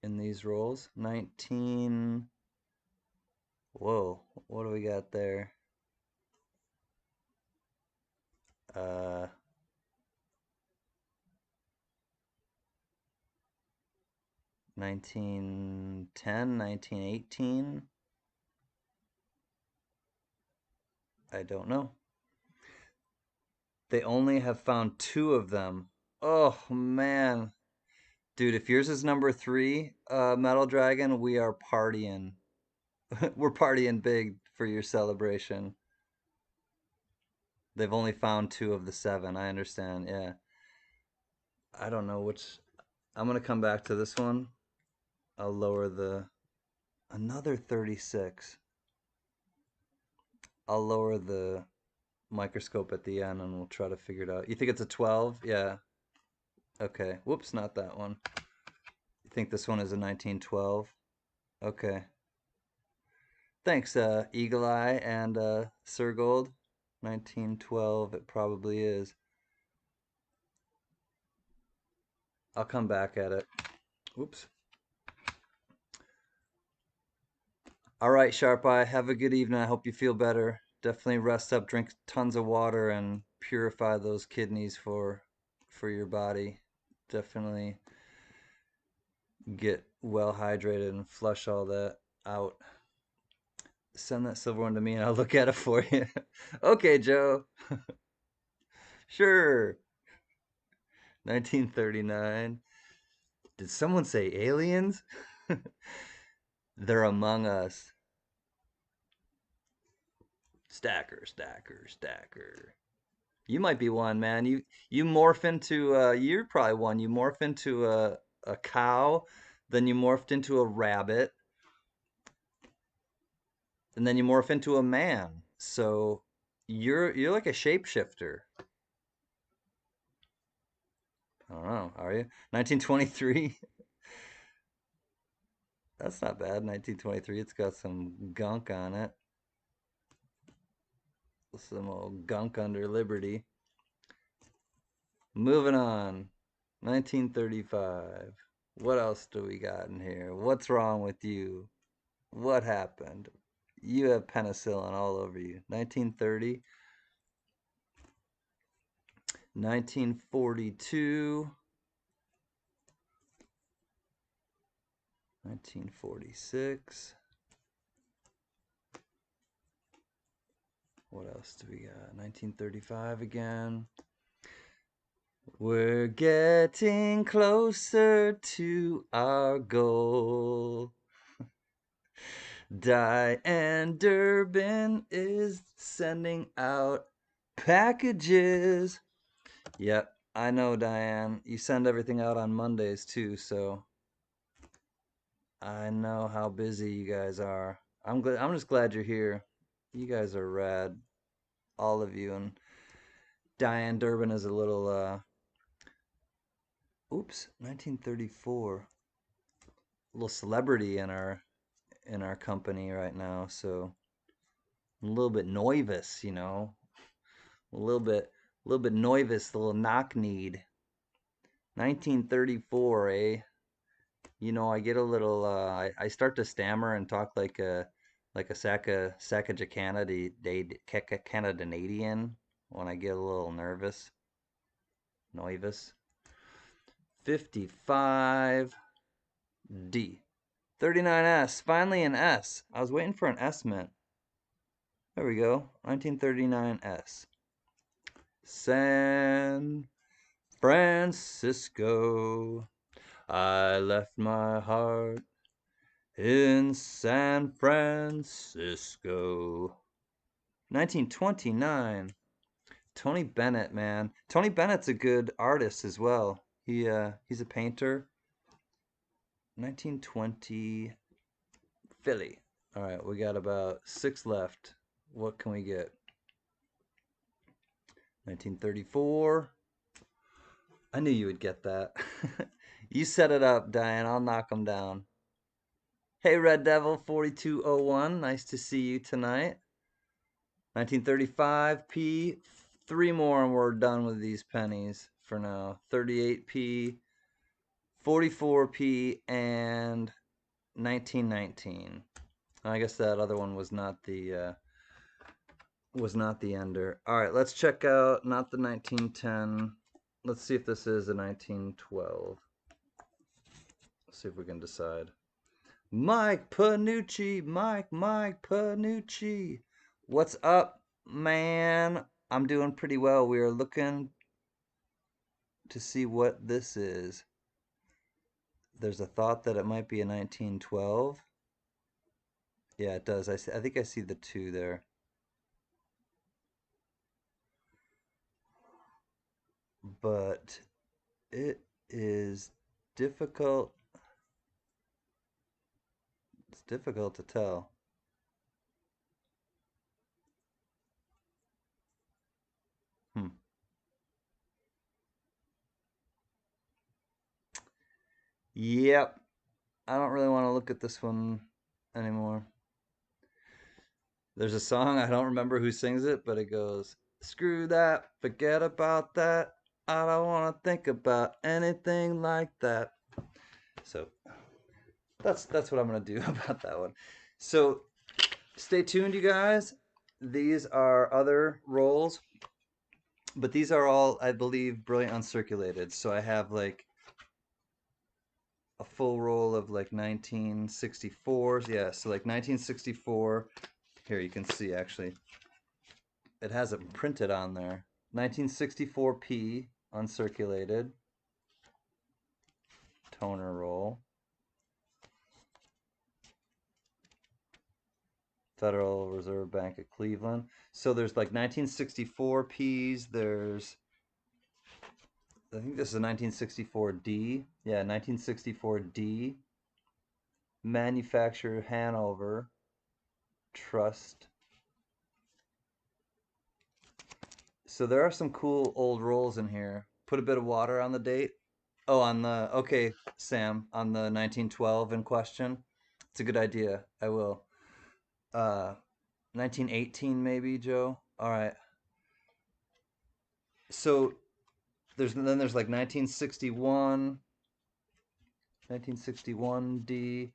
in these rolls. 19. Whoa, what do we got there? 1910, 1918. I don't know. They only have found 2 of them. Oh man. Dude, if yours is number 3, Metal Dragon, we are partying. We're partying big for your celebration. They've only found 2 of the 7. I understand. Yeah. I don't know which. I'm gonna come back to this one. I'll lower the another 36. I'll lower the microscope at the end and we'll try to figure it out. You think it's a 12? Yeah. Okay. Whoops, not that one. You think this one is a 1912? Okay. Thanks, Eagle Eye and Sir Gold. 1912, it probably is. I'll come back at it. Oops. All right, Sharp Eye, have a good evening. I hope you feel better. Definitely rest up, drink tons of water, and purify those kidneys for your body. Definitely get well hydrated and flush all that out. Send that silver one to me and I'll look at it for you. Okay, Joe. Sure. 1939. Did someone say aliens? They're among us. Stacker, stacker, stacker. You might be one, man. You morph into you're probably one. You morph into a cow, then you morphed into a rabbit, and then you morph into a man. So you're like a shapeshifter. I don't know, are you? 1923? That's not bad. 1923. It's got some gunk on it. Some old gunk under Liberty. Moving on. 1935. What else do we got in here? What's wrong with you? What happened? You have penicillin all over you. 1930. 1942. 1946. What else do we got? 1935 again. We're getting closer to our goal. Diane Durbin is sending out packages. Yep, I know, Diane. You send everything out on Mondays too, so I know how busy you guys are. I'm just glad you're here. You guys are rad, all of you. And Diane Durbin is a little oops, 1934. A little celebrity in our company right now, so I'm a little bit nervous, you know. A little bit nervous, a little knock need. 1934, eh? You know, I get a little I start to stammer and talk like a Canadian when I get a little nervous. Nervous. 55 D. 39S. Finally an S. I was waiting for an S mint. There we go. 1939S. San Francisco. I left my heart in San Francisco. 1929. Tony Bennett, man. Tony Bennett's a good artist as well. He's a painter. 1920. Philly. All right, we got about 6 left. What can we get? 1934. I knew you would get that. You set it up, Diane. I'll knock them down. Hey, Red Devil 4201. Nice to see you tonight. 1935p. 3 more and we're done with these pennies for now. 38p, 44p, and 1919. I guess that other one was not the ender. All right, let's check out not the 1910. Let's see if this is a 1912. Let's see if we can decide. Mike Panucci, Mike Panucci. What's up, man? I'm doing pretty well. We are looking to see what this is. There's a thought that it might be a 1912. Yeah, it does. I think I see the 2 there. But it is difficult. It's difficult to tell. Yep. I don't really want to look at this one anymore. There's a song, I don't remember who sings it, but it goes, screw that, forget about that. I don't want to think about anything like that. So that's what I'm gonna do about that one. So stay tuned, you guys. These are other rolls, but these are all, I believe, brilliant uncirculated. So I have like a full roll of like 1964s. Yeah, so like 1964. Here you can see actually, it has it printed on there. 1964p uncirculated toner roll. Federal Reserve Bank of Cleveland. So there's like 1964 Ps. There's, I think this is a 1964D. Yeah, 1964D. Manufacturer Hanover. Trust. So there are some cool old rolls in here. Put a bit of water on the date. Oh, on the, okay, Sam, on the 1912 in question. It's a good idea. I will. 1918 maybe, Joe. All right. So there's like 1961, 1961D.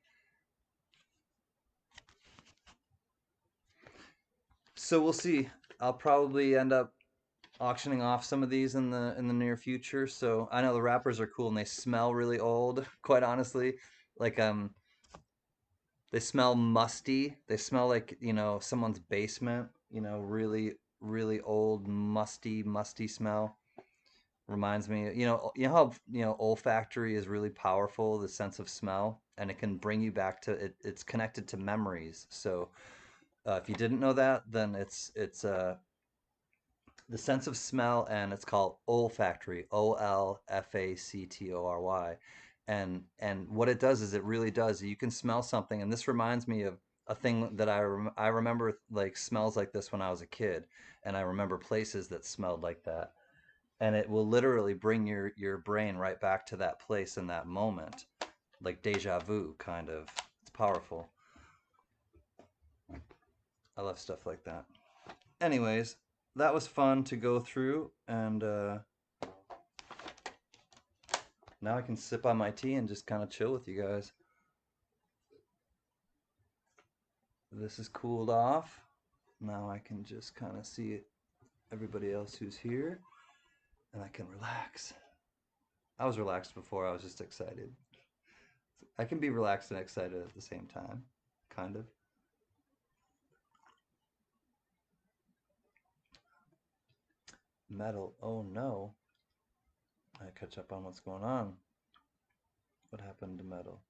So we'll see. I'll probably end up auctioning off some of these in the near future. So I know the wrappers are cool and they smell really old, quite honestly. Like they smell musty. They smell like, you know, someone's basement, you know, really really old musty smell. Reminds me, you know how, you know, olfactory is really powerful, the sense of smell, and it can bring you back to it. It's connected to memories. So if you didn't know that, then it's the sense of smell, and it's called olfactory, Olfactory. And what it does is it really does. You can smell something, and this reminds me of a thing that I remember, like smells like this when I was a kid, and I remember places that smelled like that, and it will literally bring your brain right back to that place in that moment, like deja vu kind of. It's powerful. I love stuff like that. Anyways, that was fun to go through, and now I can sip on my tea and just kind of chill with you guys. This is cooled off. Now I can just kind of see everybody else who's here, and I can relax. I was relaxed before, I was just excited. I can be relaxed and excited at the same time, kind of. Metal, oh no. I catch up on what's going on. What happened to metal?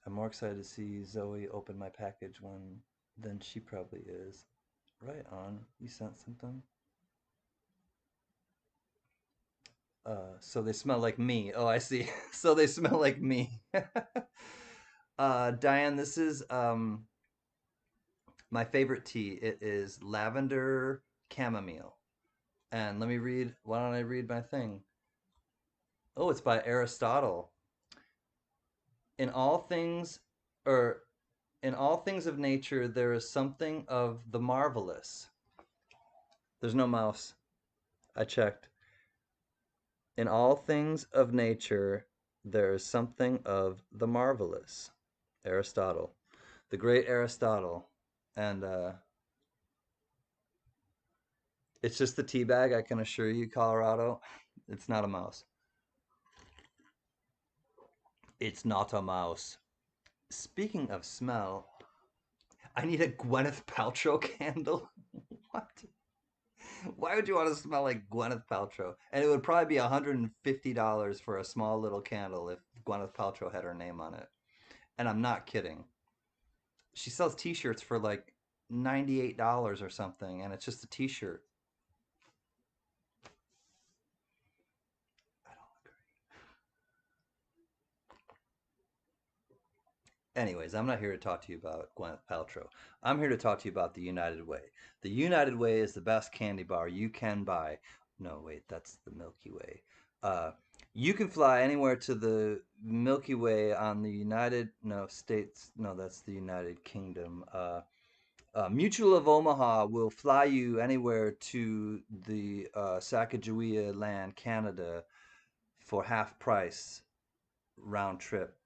I'm more excited to see Zoe open my package than she probably is. Right on. You sent something? So they smell like me. Oh, I see. So they smell like me. Diane, this is my favorite tea. It is lavender chamomile. And let me read, why don't I read my thing? Oh, it's by Aristotle. In all things, or in all things of nature, there is something of the marvelous. There's no mouse. I checked. In all things of nature, there is something of the marvelous. Aristotle, the great Aristotle. And it's just the tea bag, I can assure you, Colorado. It's not a mouse. It's not a mouse. Speaking of smell, I need a Gwyneth Paltrow candle. What? Why would you want to smell like Gwyneth Paltrow? And it would probably be $150 for a small little candle if Gwyneth Paltrow had her name on it. And I'm not kidding. She sells t-shirts for like $98 or something, and it's just a t-shirt. I don't agree. Anyways, I'm not here to talk to you about Gwyneth Paltrow. I'm here to talk to you about the United Way. The United Way is the best candy bar you can buy. No, wait, that's the Milky Way. Uh, you can fly anywhere to the Milky Way on the United, no, States, no, that's the United Kingdom. Mutual of Omaha will fly you anywhere to the Sacagawea land, Canada, for half price round trip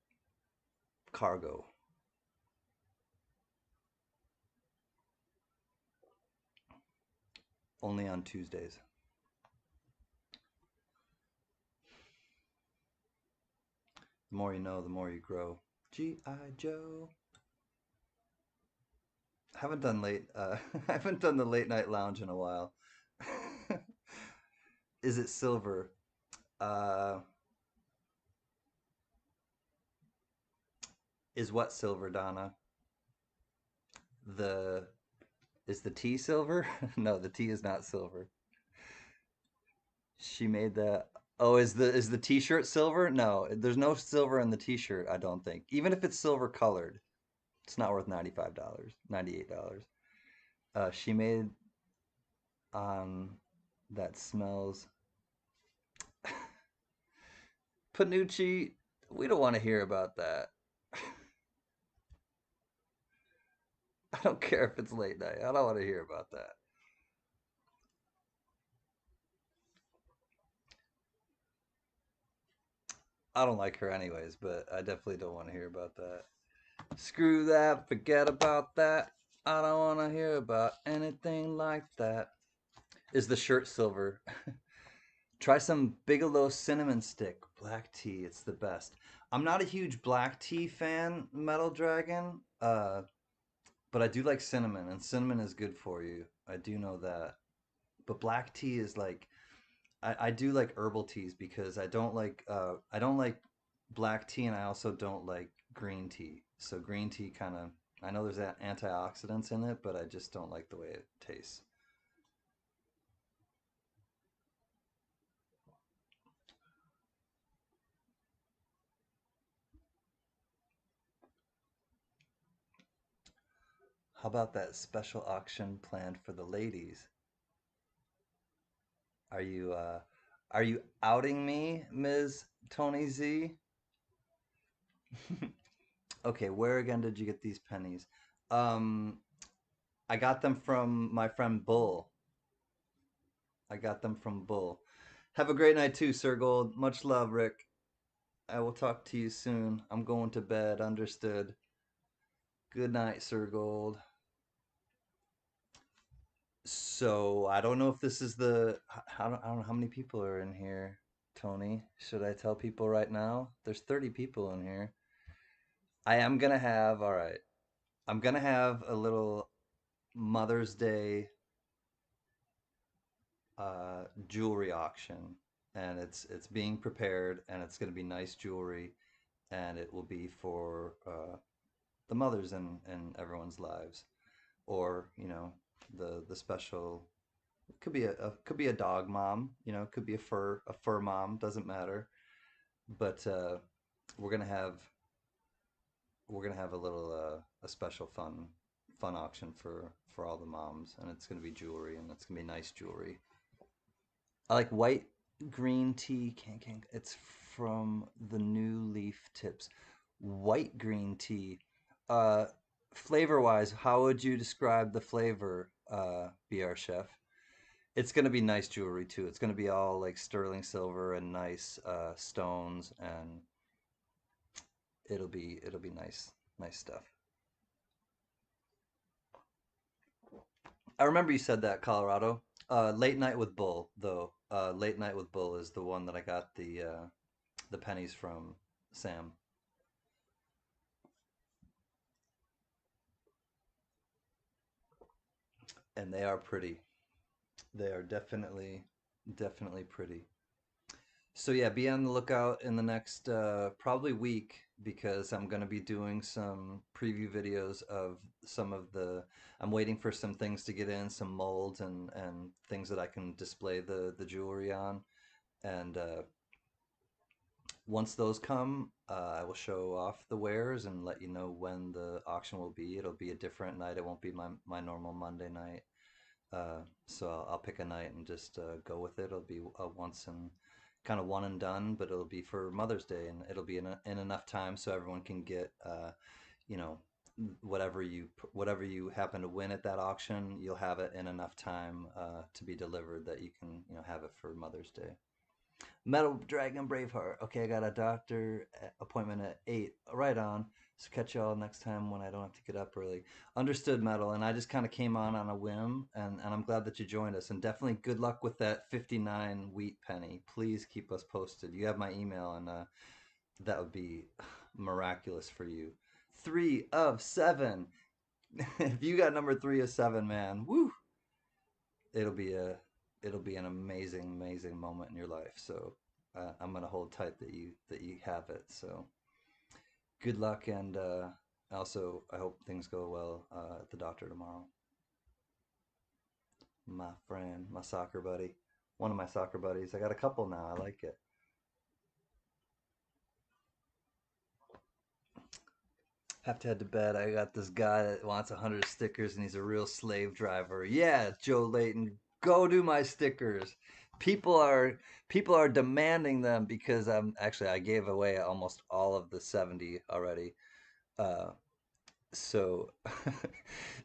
cargo. Only on Tuesdays. The more you know, the more you grow. G.I. Joe. Haven't done late. Haven't done the late night lounge in a while. Is it silver? Uh, is what silver, Donna? The is the tea silver? No, the tea is not silver. She made that. Oh, is the t-shirt silver? No, there's no silver in the t-shirt, I don't think. Even if it's silver colored, it's not worth $95, $98. She made on that smells Panucci, we don't want to hear about that. I don't care if it's late night. I don't want to hear about that. I don't like her anyways, but I definitely don't want to hear about that. Screw that, forget about that. I don't want to hear about anything like that. Is the shirt silver? Try some Bigelow cinnamon stick black tea. It's the best. I'm not a huge black tea fan, Metal Dragon, but I do like cinnamon, and cinnamon is good for you. I do know that. But black tea is like I do like herbal teas because I don't like black tea and I also don't like green tea. So green tea kind of I know there's antioxidants in it, but I just don't like the way it tastes. How about that special auction planned for the ladies? Are you uh are you outing me, Ms. Tony Z? Okay, where again did you get these pennies? Um, I got them from my friend Bull. I got them from Bull. Have a great night too, Sir Gold. Much love, Rick. I will talk to you soon. I'm going to bed. Understood. Good night, Sir Gold. So I don't know if this is I don't know how many people are in here, Tony. Should I tell people right now? There's 30 people in here. I am gonna have, all right. I'm gonna have a little Mother's Day jewelry auction, and it's being prepared, and it's gonna be nice jewelry, and it will be for the mothers in everyone's lives, or the special. It could be a dog mom, it could be a fur mom, doesn't matter. But we're gonna have we're gonna have a special fun auction for all the moms, and it's gonna be jewelry, and it's gonna be nice jewelry. I like white green tea. Can It's from the New Leaf Tips. White green tea. Uh, Flavor wise, how would you describe the flavor, BR Chef? It's gonna be nice jewelry too. It's gonna be all like sterling silver and nice stones, and it'll be nice stuff. I remember you said that, Colorado. Late Night with Bull, though. Late Night with Bull is the one that I got the pennies from Sam, and they are pretty. They are definitely pretty. So yeah, be on the lookout in the next probably week because I'm gonna be doing some preview videos of some of the. I'm waiting for some things to get in, some molds and things that I can display the jewelry on, and once those come, I will show off the wares and let you know when the auction will be. It'll be a different night. It won't be my normal Monday night. So I'll pick a night and just go with it. It'll be once in kind of one and done, but it'll be for Mother's Day, and it'll be in enough time so everyone can get, you know, whatever you happen to win at that auction, you'll have it in enough time to be delivered that you can, have it for Mother's Day. Metal Dragon Braveheart. Okay, I got a doctor appointment at 8. Right on. So catch y'all next time when I don't have to get up early. Understood, Metal. And I just kind of came on a whim, and I'm glad that you joined us. And definitely good luck with that 59 wheat penny. Please keep us posted. You have my email, and that would be miraculous for you. 3 of 7. If you got number 3 of 7, man, woo! It'll be a it'll be an amazing moment in your life. So I'm gonna hold tight that you have it. So good luck, and also I hope things go well at the doctor tomorrow. My friend, my soccer buddy, one of my soccer buddies. I got a couple now. I like it. Have to head to bed. I got this guy that wants 100 stickers, and he's a real slave driver. Yeah, Joe Layton, go do my stickers. People are people are demanding them because I gave away almost all of the 70 already. Uh, so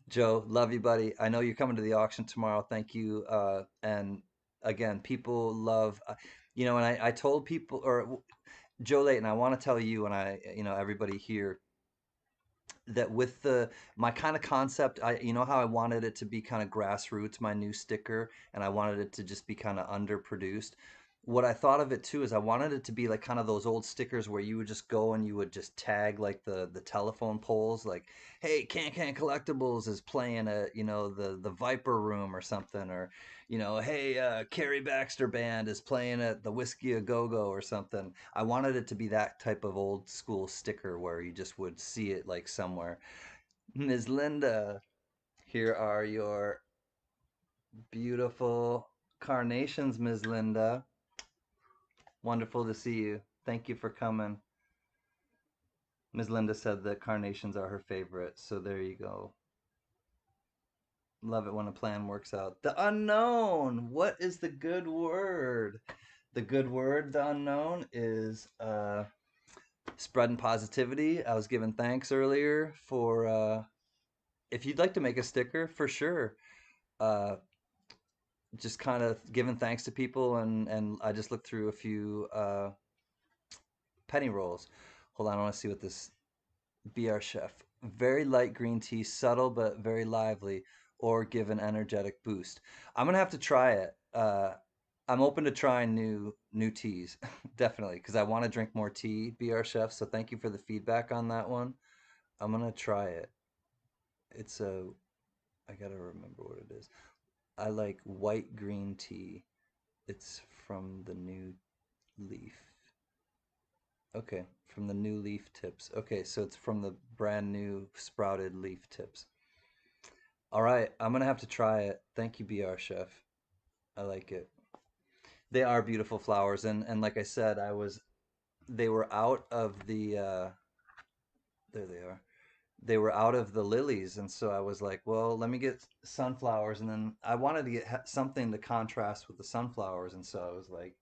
Joe, love you, buddy. I know you're coming to the auction tomorrow. Thank you. And again, people love, and I told people, or Joe Layton, I want to tell you, and everybody here, that with the my kind of concept, how I wanted it to be kind of grassroots, my new sticker, and I wanted it to just be kind of underproduced. What I thought of it too is I wanted it to be like kind of those old stickers where you would just go and you would just tag like the telephone poles, like, hey, Can Collectibles is playing at, the Viper Room or something, or hey, Carrie Baxter Band is playing at the Whiskey A Go Go or something. I wanted it to be that type of old school sticker where you just would see it like somewhere. Ms. Linda, here are your beautiful carnations, Ms. Linda. Wonderful to see you. Thank you for coming. Ms. Linda said that carnations are her favorite, so there you go. Love it when a plan works out. The unknown. What is the good word? The good word, the unknown, is spreading positivity. I was giving thanks earlier for if you'd like to make a sticker, for sure. Uh, just kind of giving thanks to people, and I just looked through a few penny rolls. Hold on, I want to see what this BR Chef. Very light green tea, subtle but very lively, or give an energetic boost. I'm gonna have to try it. I'm open to trying new teas, definitely, because I want to drink more tea, BR Chef. So thank you for the feedback on that one. I'm gonna try it. It's I gotta remember what it is. I like white green tea. It's from the new leaf. Okay, from the new leaf tips. Okay, so it's from the brand new sprouted leaf tips. All right, I'm gonna have to try it. Thank you, BR Chef. I like it. They are beautiful flowers, and like I said, they were out of the there they are. They were out of the lilies, and so I was like, well, let me get sunflowers, and then I wanted to get something to contrast with the sunflowers, and so I was like,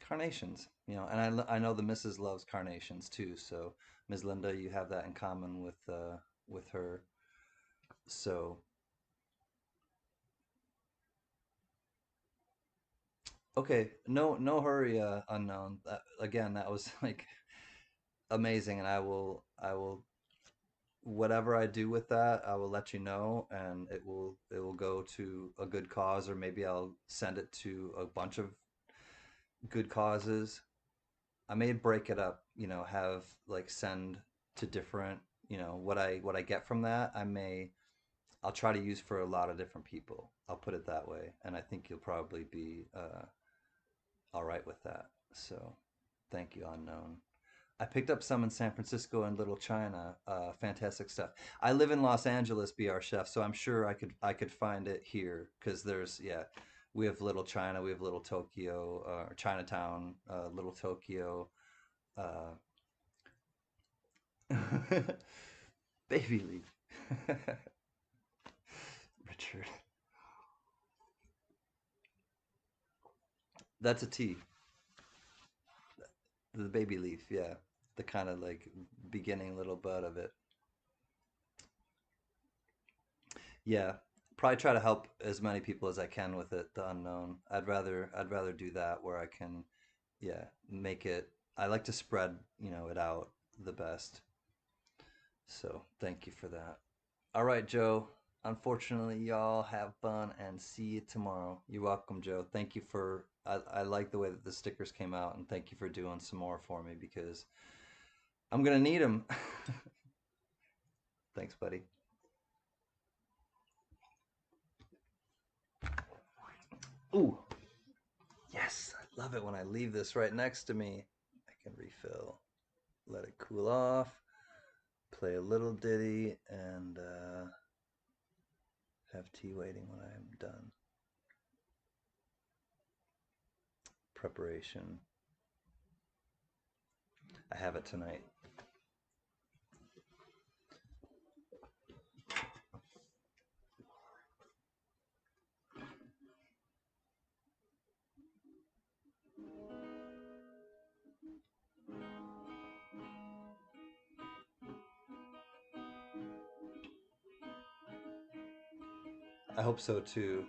carnations, and I know the missus loves carnations too. So Ms. Linda, you have that in common with her. So okay, no hurry, unknown. Again, that was like amazing, and I will whatever I do with that, I will let you know, and it will go to a good cause, or maybe I'll send it to a bunch of good causes. I may break it up, have like send to different, what I get from that, I'll try to use for a lot of different people. I'll put it that way, and I think you'll probably be all right with that. So, thank you, unknown. I picked up some in San Francisco and Little China. Fantastic stuff. I live in Los Angeles, BR Chef, so I'm sure I could find it here because we have Little China, we have Little Tokyo, or Chinatown, Little Tokyo, uh, Baby Leaf, Richard. That's a T. The baby leaf, yeah. The kind of like beginning little bud of it. Yeah. Probably try to help as many people as I can with it, the unknown. I'd rather do that where I can, yeah, make it. I like to spread, it out the best. So thank you for that. All right, Joe. Unfortunately, y'all have fun and see you tomorrow. You're welcome, Joe. Thank you for. I like the way that the stickers came out, and thank you for doing some more for me because I'm gonna need them. Thanks, buddy. Ooh, yes, I love it when I leave this right next to me. I can refill, let it cool off, play a little ditty, and have tea waiting when I am done. Preparation. I have it tonight. I hope so too.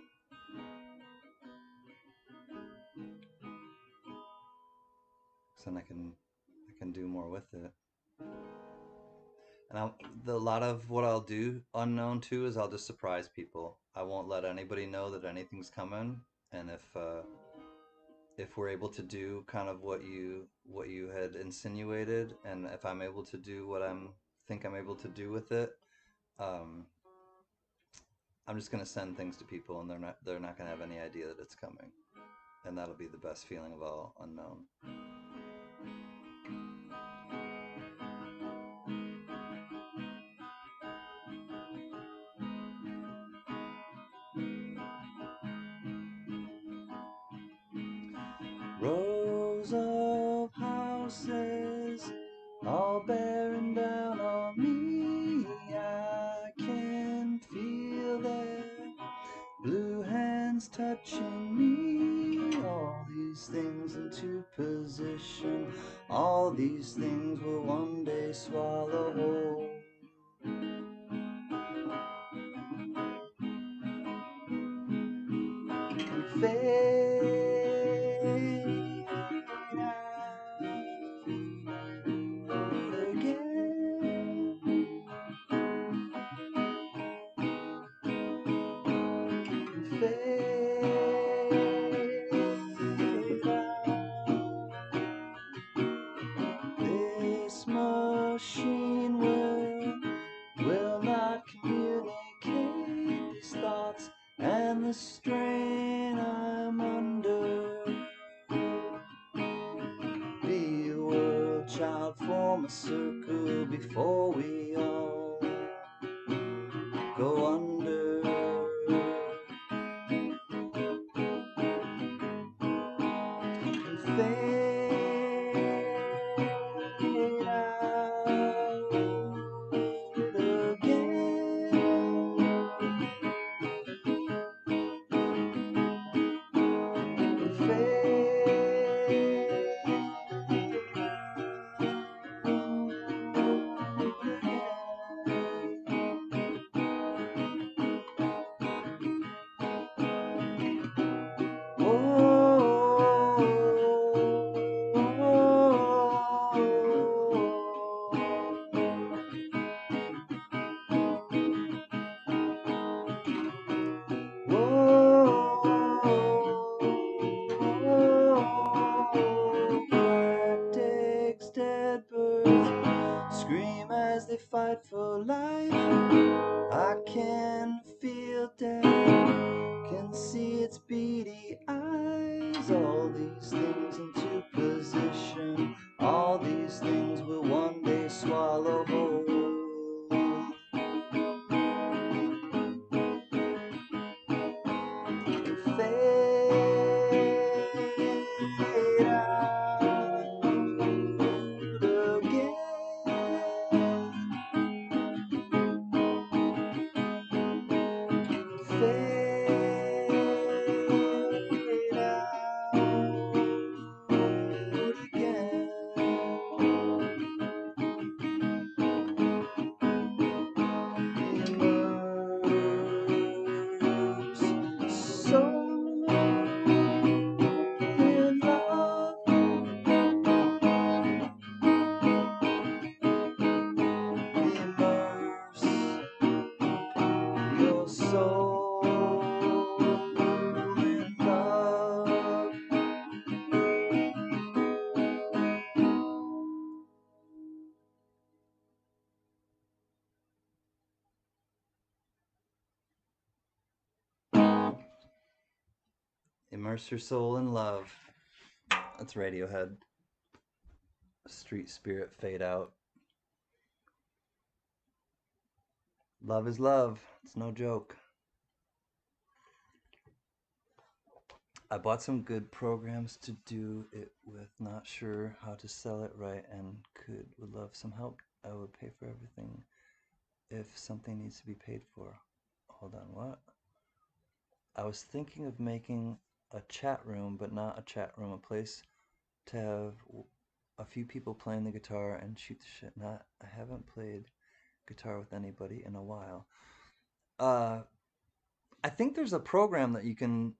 'Cause then I can do more with it. And a lot of what I'll do unknown too is I'll just surprise people. I won't let anybody know that anything's coming. And if we're able to do kind of what you had insinuated, and if I'm able to do what I'm able to do with it, um, I'm just gonna send things to people, and they're not gonna have any idea that it's coming, and that'll be the best feeling of all, unknown. Rows of houses all bearing down on me. I can feel their blue hands touching me. All these things into position. All these things will one day swallow whole. And fade out again. Fade out. This machine will not communicate these thoughts and the strain I'm under. Be a world child, form a circle before we all go under. And fade out again. And fade Tactics, dead birds scream as they fight for life. I can feel death, can see its beady eyes. All these things into position, all these things will one day swallow whole. And fade out again. Fade out Immerse your soul in love. That's Radiohead. Street Spirit, Fade Out. Love is love. It's no joke. I bought some good programs to do it with. Not sure how to sell it right and would love some help. I would pay for everything if something needs to be paid for. Hold on, what? I was thinking of making a chat room, but not a chat room, a place to have a few people playing the guitar and shoot the shit. I haven't played guitar with anybody in a while. I think there's a program that you can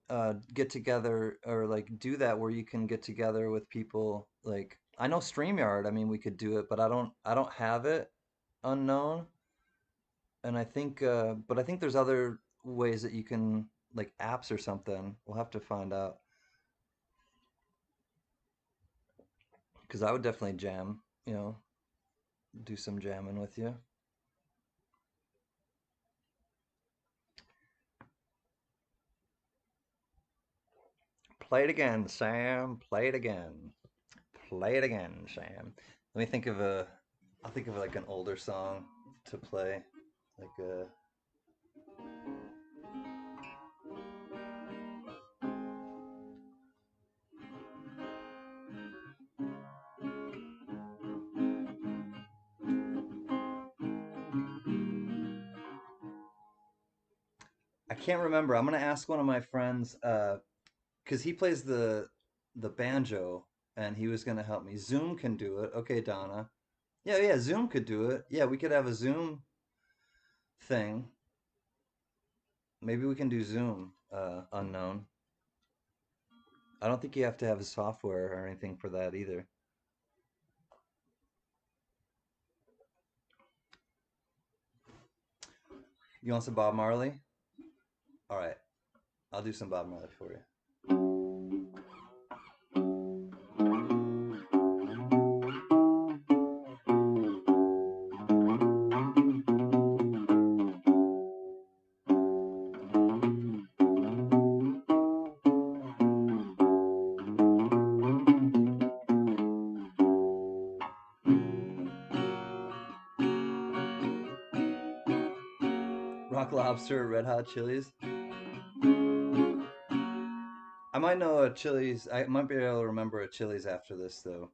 get together or like do that where you can get together with people. Like I know StreamYard. I mean, we could do it, but I don't have it. Unknown. And I think, but I think there's other ways that you can like apps or something. We'll have to find out. Because I would definitely jam. You know, do some jamming with you. Play it again, Sam. Play it again. Play it again, Sam. Let me think of I'll think of like an older song to play. Like I can't remember. I'm gonna ask one of my friends, because he plays the banjo and he was gonna help me. Zoom can do it. Okay, Donna. Yeah, yeah, Zoom could do it. Yeah, we could have a Zoom thing. Maybe we can do Zoom, unknown. I don't think you have to have a software or anything for that either. You want some Bob Marley? All right, I'll do some Bob Marley for you. Rock Lobster, Red Hot Chilies. I might know a Chili's. I might be able to remember a Chili's after this, though.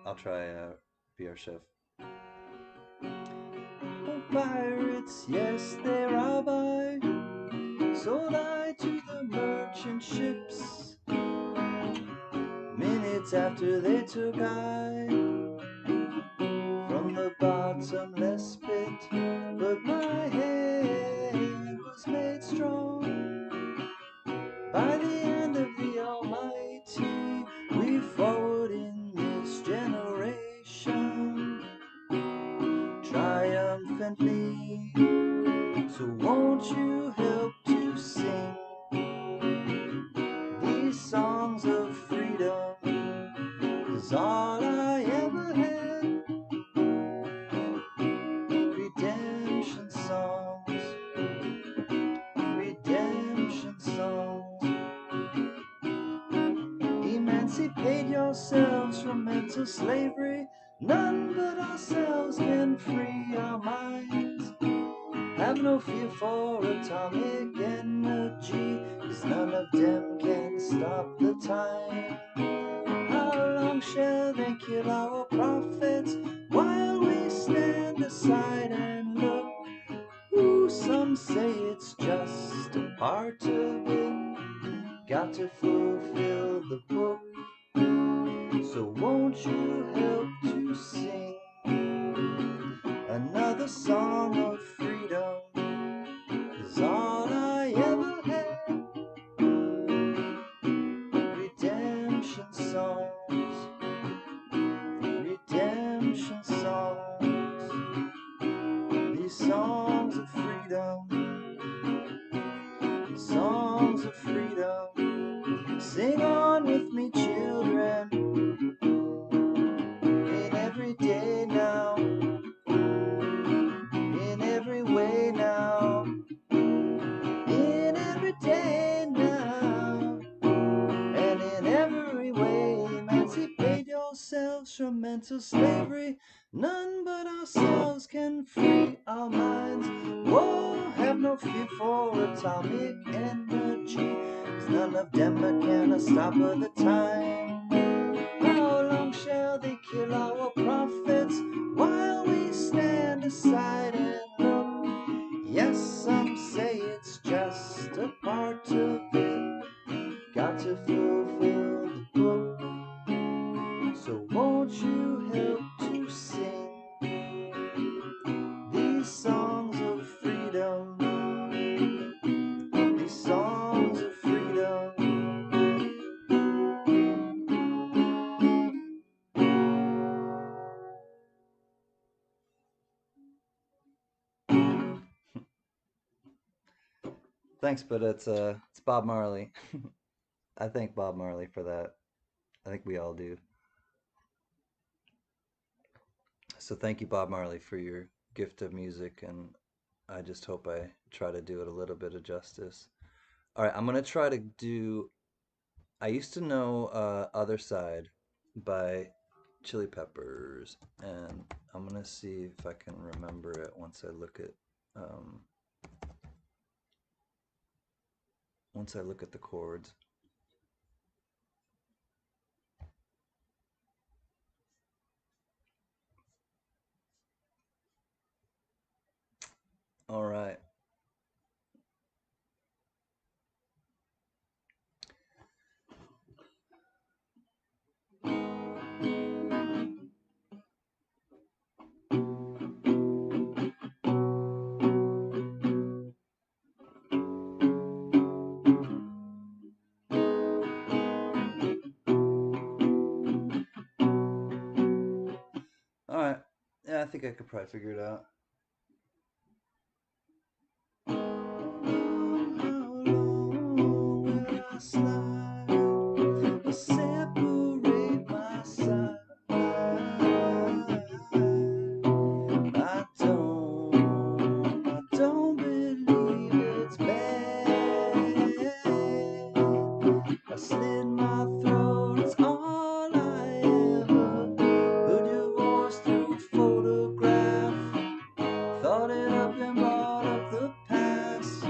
I'll try be our chef. Oh, pirates, yes, they rob I. Sold I to the merchant ships. Minutes after they took I from the bottomless pit. But my hand was made strong by the hand of the Almighty. We forward in this generation triumphantly. So won't you help to sing these songs of freedom? 'Cause all I ever had, redemption songs, redemption songs. Emancipate yourselves from mental slavery. None but ourselves can free our minds. Have no fear for atomic energy, 'cause none of them can stop the time. How long shall they kill our prophets while we stand aside and look? Ooh, some say it's just a part of it. Got to fulfill the book. So won't you help to sing another song of freedom? 'Cause all I ever had, redemption songs, redemption songs. These songs of freedom, these songs of freedom. Sing on with me, children, in every day now, in every way now, in every day now. mental slavery. None but ourselves can free our minds. Whoa, have no fear for atomic energy, 'cause none of them can stop at the time. How long shall they kill our prophets while we stand aside and look? Yes, some say it's just a part of it. Got to fulfill the book. So won't you help to sing these songs of freedom? These songs of freedom. Thanks, but it's Bob Marley. I thank Bob Marley for that. I think we all do. So thank you, Bob Marley, for your gift of music, and I just hope I try to do it a little bit of justice. All right, I'm gonna try to do. I used to know "Other Side" by Chili Peppers, and I'm gonna see if I can remember it um, once I look at the chords. All right. All right. Yeah, I think I could probably figure it out. How long will I slide or separate my side? I don't believe it's bad. I slit my throat, it's all I ever heard your voice through photograph. Thought it up and brought up the past.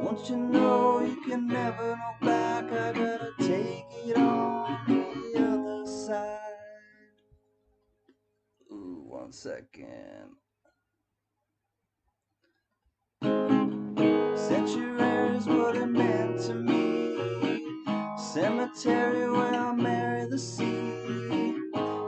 Once you know you can never know back, I gotta take it on the other side. Ooh, 1 second. Sanctuary's what it meant to me. Cemetery where I'll marry the sea.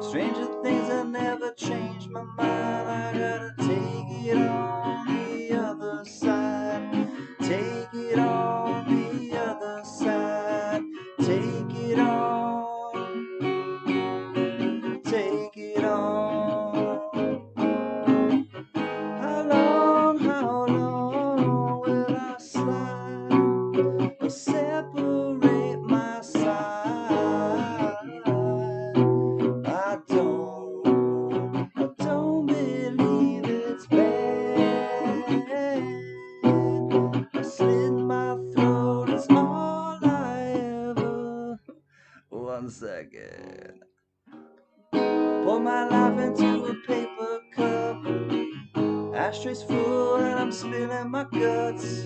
Stranger things that never changed my mind. I gotta take it on the other side. Take it on the other side. Take it on. Take it on. How long will I slide or separate my side? I don't believe it's bad. I slit my throat, it's all I ever. 1 second. Pour my life into a paper cup. Ashtray's full and I'm spilling my guts.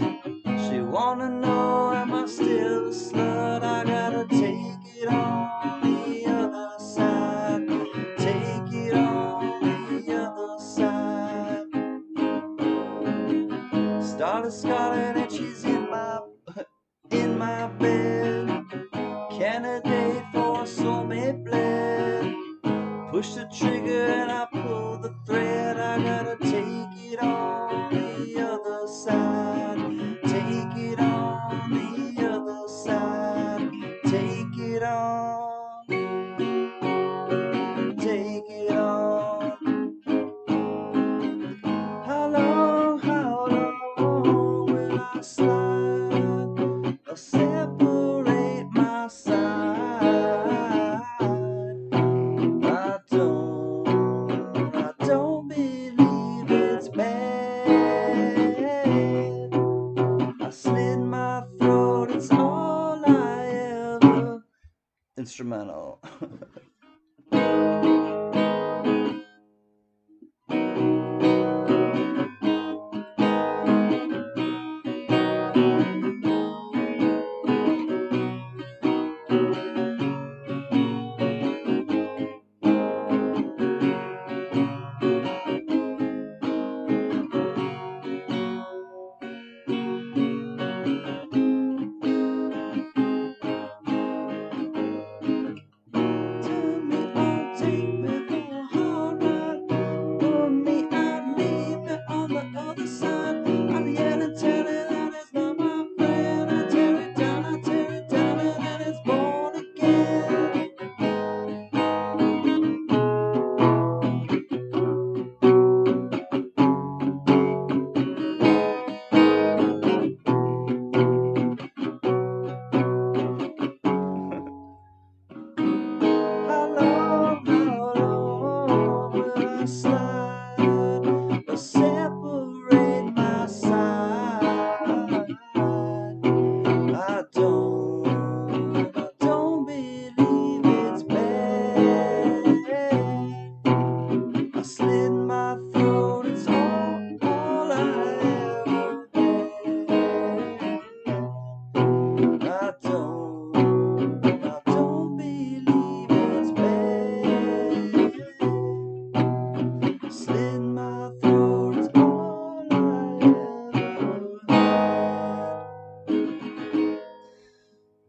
She wanna know, am I still a slut? I gotta take it on the other side. Take it on the other side. Started scarlet and she's in my bed. Candidate for a soulmate bled. Push the trigger and I pull the thread. I gotta take it on the other side. Take it on the other side. Take it on. Take it on. How long will I slide or separate my side? I don't believe it's bad. I slit my throat, it's all I ever. Instrumental.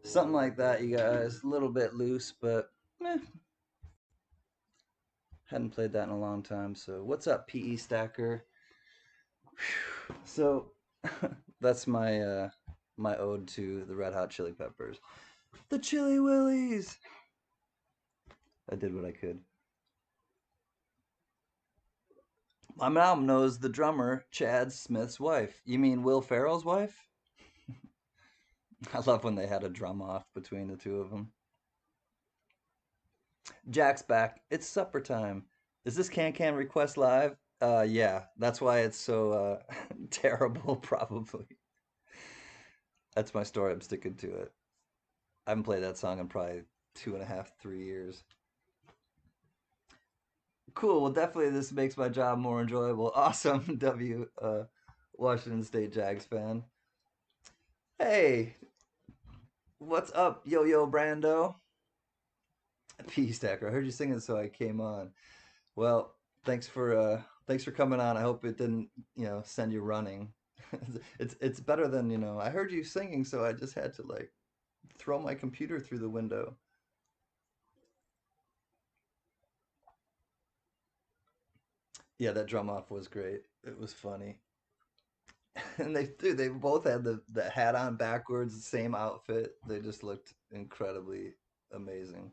Something like that, you guys. A little bit loose, but hadn't played that in a long time. So, what's up, PE Stacker? So, that's my ode to the Red Hot Chili Peppers. The Chili Willies. I did what I could. My mom knows the drummer, Chad Smith's wife. You mean Will Ferrell's wife? I love when they had a drum off between the two of them. Jack's back. It's supper time. Is this Can Request Live? Yeah. That's why it's so terrible, probably. That's my story. I'm sticking to it. I haven't played that song in probably 2.5, 3 years. Cool. Well, definitely this makes my job more enjoyable. Awesome, Washington State Jags fan. Hey, what's up, Yo Yo Brando? P Stacker. I heard you singing, so I came on. Well, thanks for coming on. I hope it didn't, send you running. It's better than, I heard you singing, so I just had to like throw my computer through the window. Yeah, that drum off was great. It was funny. And they both had the hat on backwards, the same outfit. They just looked incredibly amazing.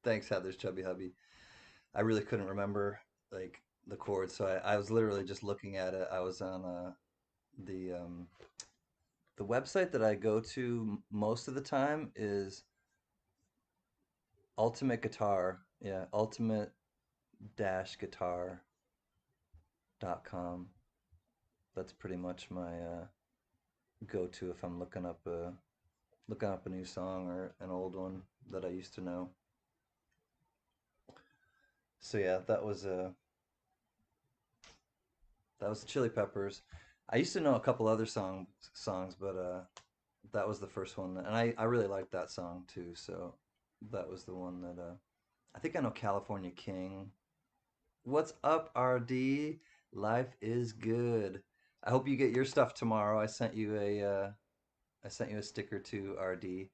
Thanks, Heather's chubby hubby. I really couldn't remember like the chords, so I was literally just looking at it. I was on the the website that I go to most of the time is Ultimate Guitar. Yeah, ultimate-guitar.com. That's pretty much my go-to if I'm looking up a new song or an old one that I used to know. So yeah, that was Chili Peppers. I used to know a couple other songs, but that was the first one, and I really liked that song too. So that was the one that I think I know California King. What's up, RD? Life is good. I hope you get your stuff tomorrow. I sent you a sticker to RD.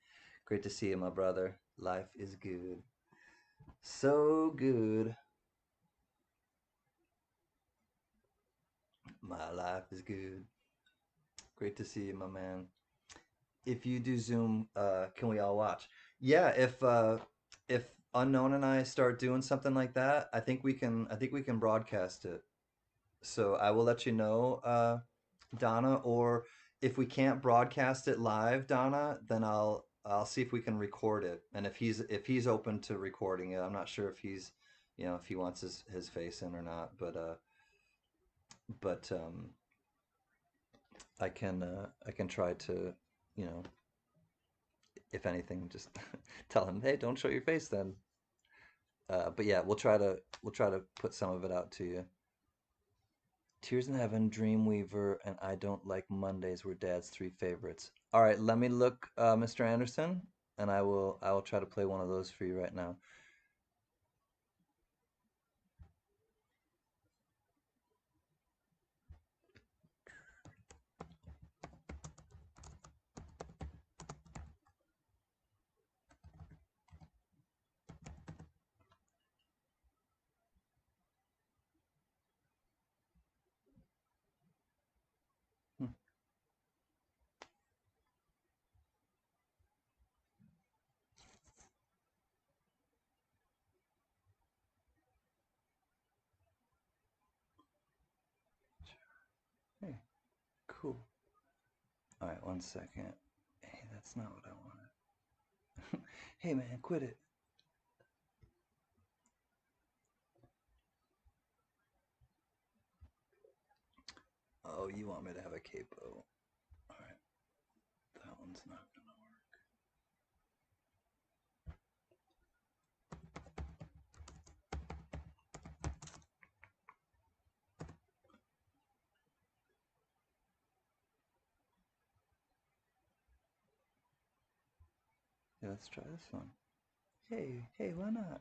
Great to see you, my brother. Life is good. So good. My life is good. Great to see you, my man. If you do Zoom, can we all watch? Yeah, if Unknown and I start doing something like that, I think we can broadcast it. So I will let you know, Donna, or if we can't broadcast it live, Donna, then I'll see if we can record it. And if he's open to recording it, I'm not sure if if he wants his face in or not, but I can try to, you know, if anything, just tell him, hey, don't show your face then. But yeah, we'll try to put some of it out to you. Tears in Heaven, Dreamweaver, and I Don't Like Mondays were Dad's three favorites. All right, let me look, Mr. Anderson. and I will try to play one of those for you right now. Hmm. Hey, cool. All right, one second. Hey, that's not what I wanted. Hey, man, quit it. Oh, you want me to have a capo? All right, that one's not gonna work. Yeah, let's try this one. Hey, why not?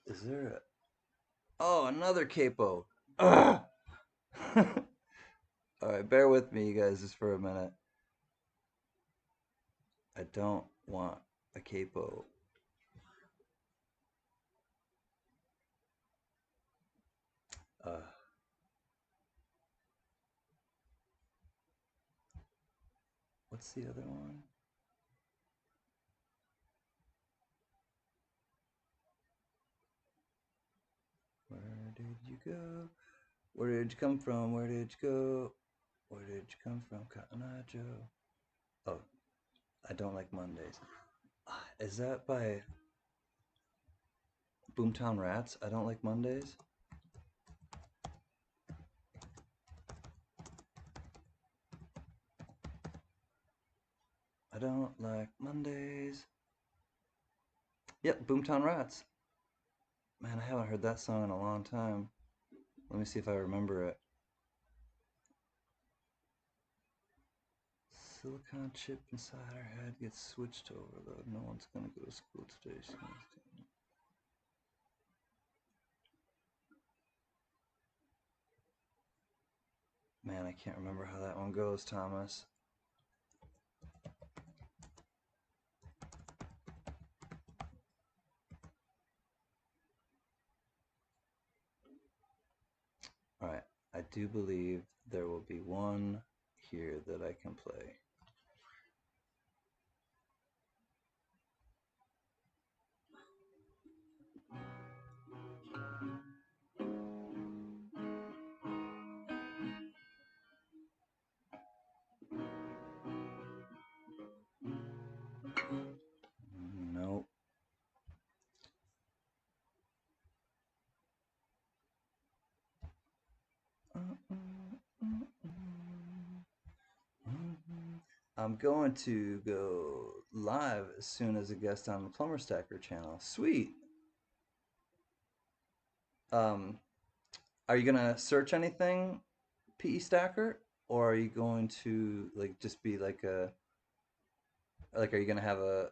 Is there a... Oh, another capo. Ugh! All right, bear with me, you guys, just for a minute. I don't want a capo. Uh, what's the other one? Where did you go? Where did you come from? Where did you go? Where did you come from, Cotton Eye Joe? Oh, I don't like Mondays. Is that by Boomtown Rats? I don't like Mondays. I don't like Mondays. Yep, Boomtown Rats. Man, I haven't heard that song in a long time. Let me see if I remember it. Silicon chip inside her head gets switched to overload. No one's gonna go to school today. Man, I can't remember how that one goes, Thomas. Alright, I do believe there will be one here that I can play. Nope. I'm going to go live as soon as a guest on the Plumber Stacker channel. Sweet. Um, are you gonna search anything, PE Stacker, or are you going to like just be like a are you gonna have a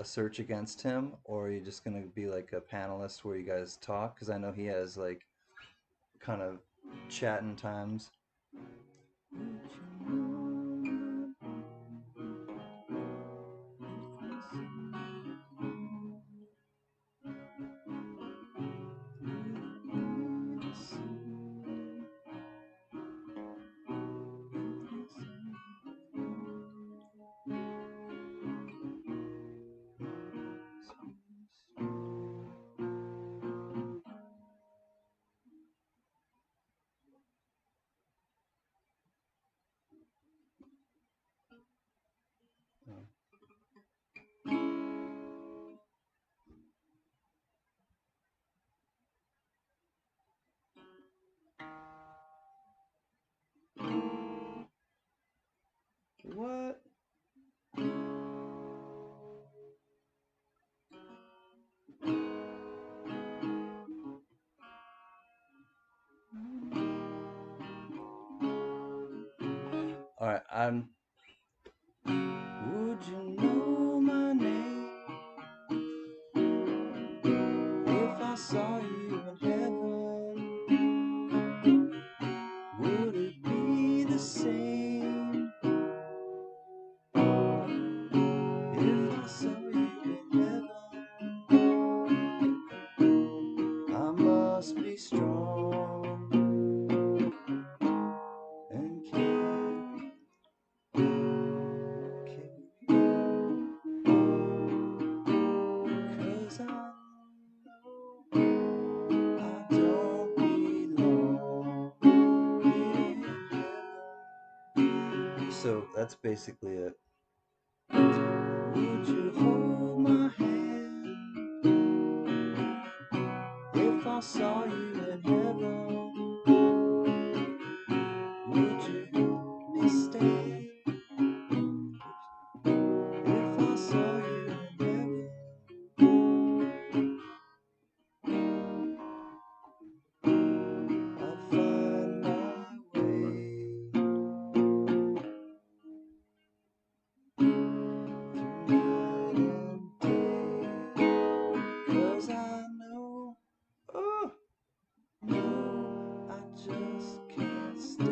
search against him, or are you just gonna be like a panelist where you guys talk? Because I know he has like kind of chatting times. right, I'm. Would you know my name if I saw you in heaven? Would it be the same if I saw you in heaven? I must be strong and care, 'cause I know I don't belong here. So that's basically it. Would you hold my hand if I saw you in heaven? Would you help me stay if I saw you in heaven? I'll find my way through night and day, 'cause I know, oh, no, I just can't stay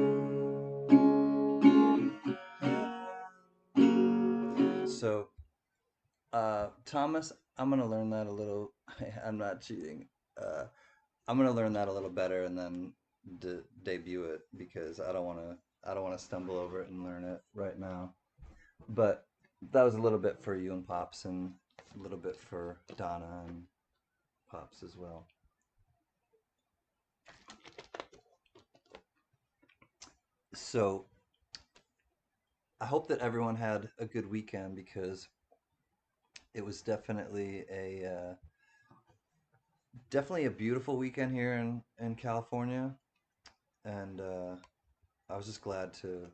here. So, Thomas, I'm gonna learn that a little. I'm not cheating. Uh, I'm gonna learn that a little better and then debut it because I don't want to stumble over it and learn it right now. But that was a little bit for you and Pops and a little bit for Donna and Pops as well. So I hope that everyone had a good weekend because it was definitely a beautiful weekend here in California, and I was just glad to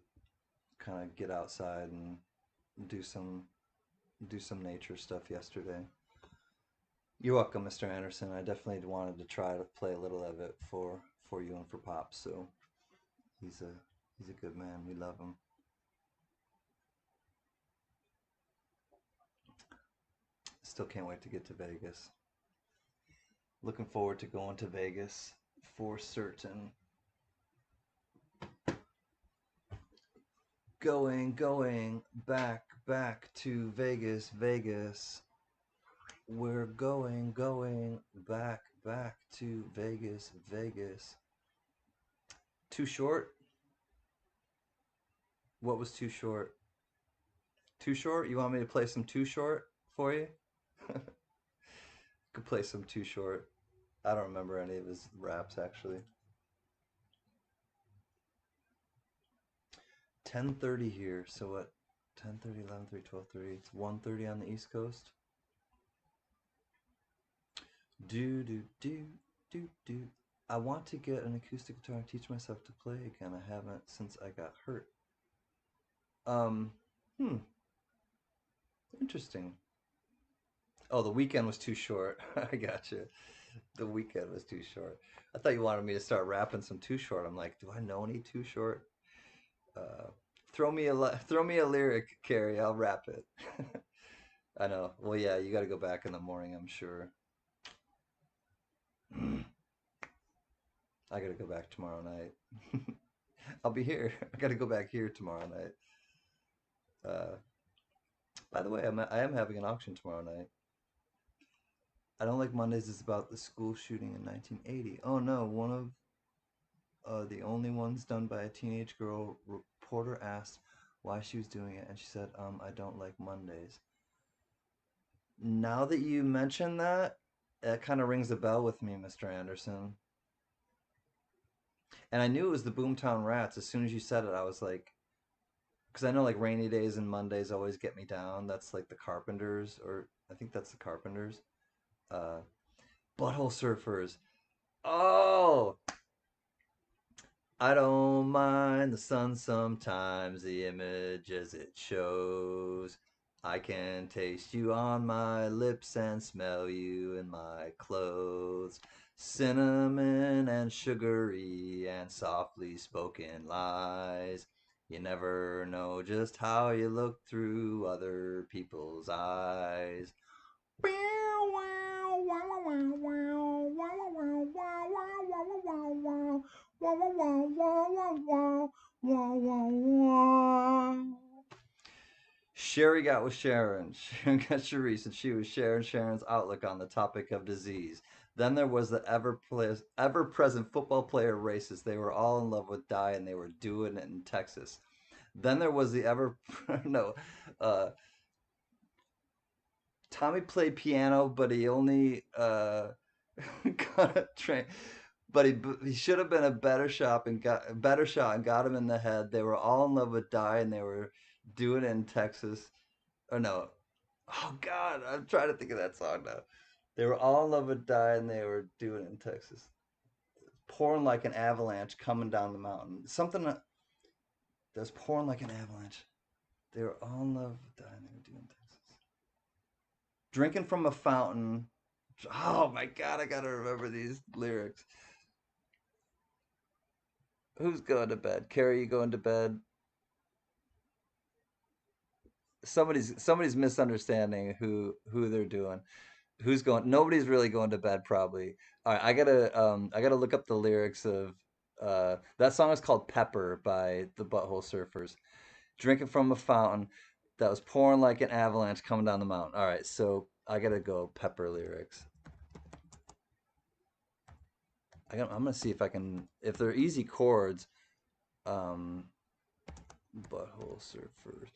kind of get outside and do some do some nature stuff yesterday. You're welcome, Mr. Anderson. I definitely wanted to try to play a little of it for you and for Pops. So he's a he's a good man. We love him. Still can't wait to get to Vegas. Looking forward to going to Vegas for certain. Going back to Vegas, Vegas. We're going back to Vegas, Vegas. Too short? What was too short? Too short? You want me to play some too short for you? Could play some too short. I don't remember any of his raps actually. 10:30 here. So what? 10:30, 11:30, 12:30. It's 1:30 on the East Coast. Do do do do do. I want to get an acoustic guitar and teach myself to play again. I haven't since I got hurt. Um, hmm, interesting. Oh, the weekend was too short. I got you. The weekend was too short. I thought you wanted me to start rapping some too short. I'm like, do I know any too short? Uh, throw me a lyric, Carrie. I'll rap it. I know. Well, yeah, you got to go back in the morning, I'm sure. I got to go back tomorrow night. I'll be here. I got to go back here tomorrow night. Uh, by the way, I am having an auction tomorrow night. I Don't Like Mondays is about the school shooting in 1980. Oh no, one of the only ones done by a teenage girl. Reporter asked why she was doing it, and she said, I don't like Mondays. Now that you mention that, it kind of rings a bell with me, Mr. Anderson. And I knew it was the Boomtown Rats. As soon as you said it, I was like, because I know like Rainy Days and Mondays always get me down. That's like the Carpenters, or I think that's the Carpenters. Uh, Butthole Surfers. Oh, I don't mind the sun sometimes, the image as it shows. I can taste you on my lips and smell you in my clothes. Cinnamon and sugary and softly spoken lies. You never know just how you look through other people's eyes. Sherry got with Sharon. Sharon got Sharice, and she was sharing Sharon's outlook on the topic of disease. Then there was the ever-present football player racist. They were all in love with Di, and they were doing it in Texas. Then there was the ever no, uh, Tommy played piano, but he only got a train. But he should have been a better shot and got him in the head. They were all in love with Di, and they were doing it in Texas. Oh no, oh God, I'm trying to think of that song now. They were all in love with Di, and they were doing it in Texas. Pouring like an avalanche coming down the mountain. Something that was pouring like an avalanche. They were all in love with Di, and they were doing Texas. Drinking from a fountain. Oh my God, I gotta remember these lyrics. Who's going to bed? Carrie, you going to bed? Somebody's misunderstanding who they're doing. Who's going? Nobody's really going to bed, probably. All right, I gotta look up the lyrics of that song is called Pepper by the Butthole Surfers. Drinking from a fountain that was pouring like an avalanche coming down the mountain. All right, so I gotta go Pepper lyrics. I'm gonna see if I can, if they're easy chords. Um, Butthole Surfers.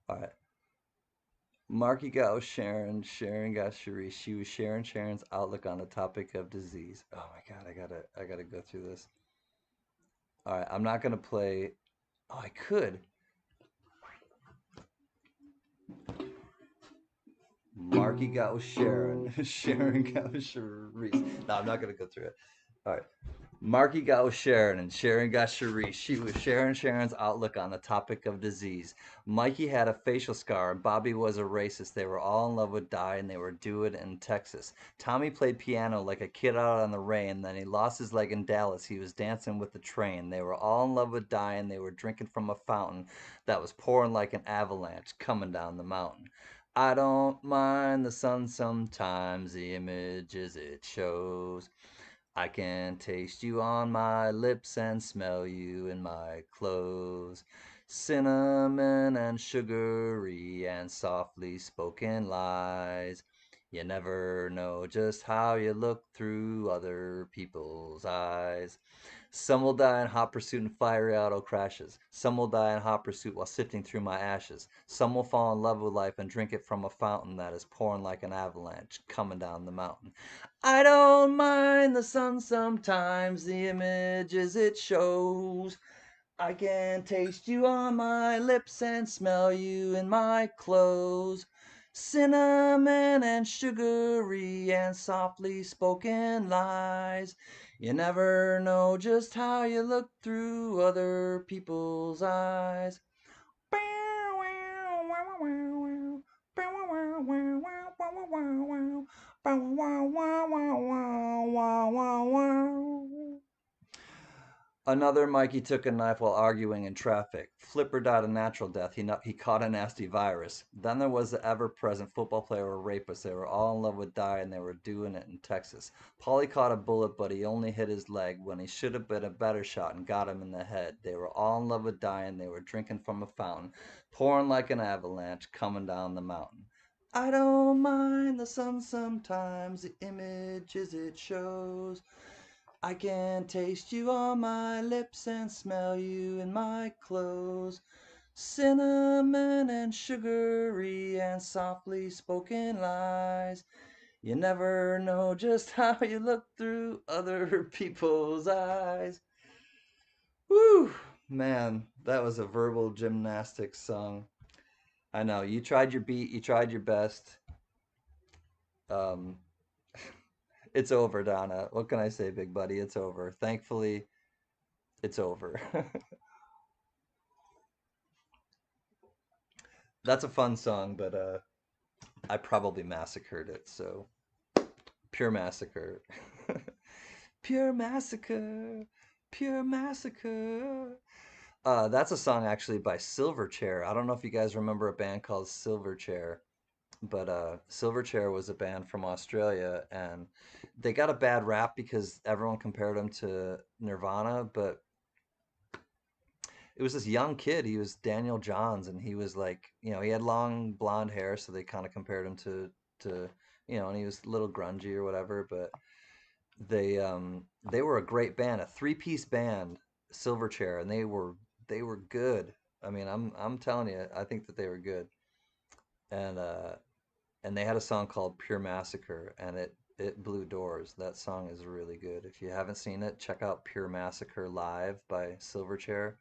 All right. Marky got with Sharon. Sharon got Sharice. She was sharing Sharon's outlook on the topic of disease. Oh my God, I gotta go through this. All right, I'm not gonna play. Oh, I could. Marky got with Sharon. Sharon got with Sharice. No, I'm not gonna go through it. All right. Marky got with Sharon, and Sharon got Sharice. She was sharing Sharon's outlook on the topic of disease. Mikey had a facial scar, and Bobby was a racist. They were all in love with Di, and they were doing it in Texas. Tommy played piano like a kid out on the rain. Then he lost his leg in Dallas. He was dancing with the train. They were all in love with Di, and they were drinking from a fountain that was pouring like an avalanche coming down the mountain. I don't mind the sun sometimes, the images it shows. I can taste you on my lips and smell you in my clothes. Cinnamon and sugary and softly spoken lies. You never know just how you look through other people's eyes. Some will die in hot pursuit and fiery auto crashes. Some will die in hot pursuit while sifting through my ashes. Some will fall in love with life and drink it from a fountain that is pouring like an avalanche coming down the mountain. I don't mind the sun sometimes, the images it shows. I can taste you on my lips and smell you in my clothes. Cinnamon and sugary and softly spoken lies. You never know just how you look through other people's eyes. Another Mikey took a knife while arguing in traffic. Flipper died a natural death. He caught a nasty virus. Then there was the ever-present football player or rapist. They were all in love with Di, and they were doing it in Texas. Paulie caught a bullet, but he only hit his leg when he should have been a better shot and got him in the head. They were all in love with Di, and they were drinking from a fountain, pouring like an avalanche coming down the mountain. I don't mind the sun sometimes, the images it shows. I can taste you on my lips and smell you in my clothes. Cinnamon and sugary and softly spoken lies. You never know just how you look through other people's eyes. Woo! Man, that was a verbal gymnastics song. I know, you tried your beat, you tried your best. Um, it's over, Donna. What can I say, big buddy? It's over. Thankfully, it's over. That's a fun song, but I probably massacred it. So Pure Massacre. Pure Massacre, Pure Massacre. That's a song actually by Silverchair. I don't know if you guys remember a band called Silverchair, but Silverchair was a band from Australia, and they got a bad rap because everyone compared them to Nirvana, but it was this young kid. He was Daniel Johns, and he was like, he had long blonde hair, so they kind of compared him to, and he was a little grungy or whatever, but they were a great band, a three-piece band, Silverchair, and they were good. I mean, I'm telling you, I think that they were good. And they had a song called Pure Massacre, and it blew doors. That song is really good. If you haven't seen it, check out Pure Massacre live by Silverchair.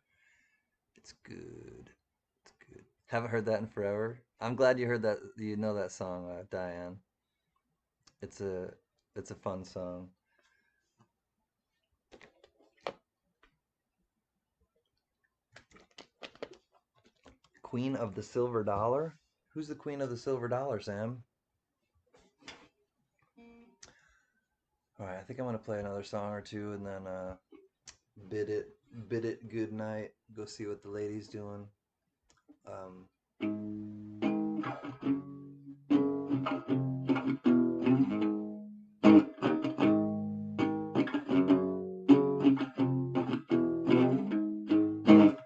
It's good. It's good. Haven't heard that in forever. I'm glad you heard that. You know that song, Diane. It's a it's a fun song. Queen of the Silver Dollar. Who's the Queen of the Silver Dollar, Sam? All right, I think I'm gonna play another song or two, and then bid it bid it good night. Go see what the lady's doing. Um,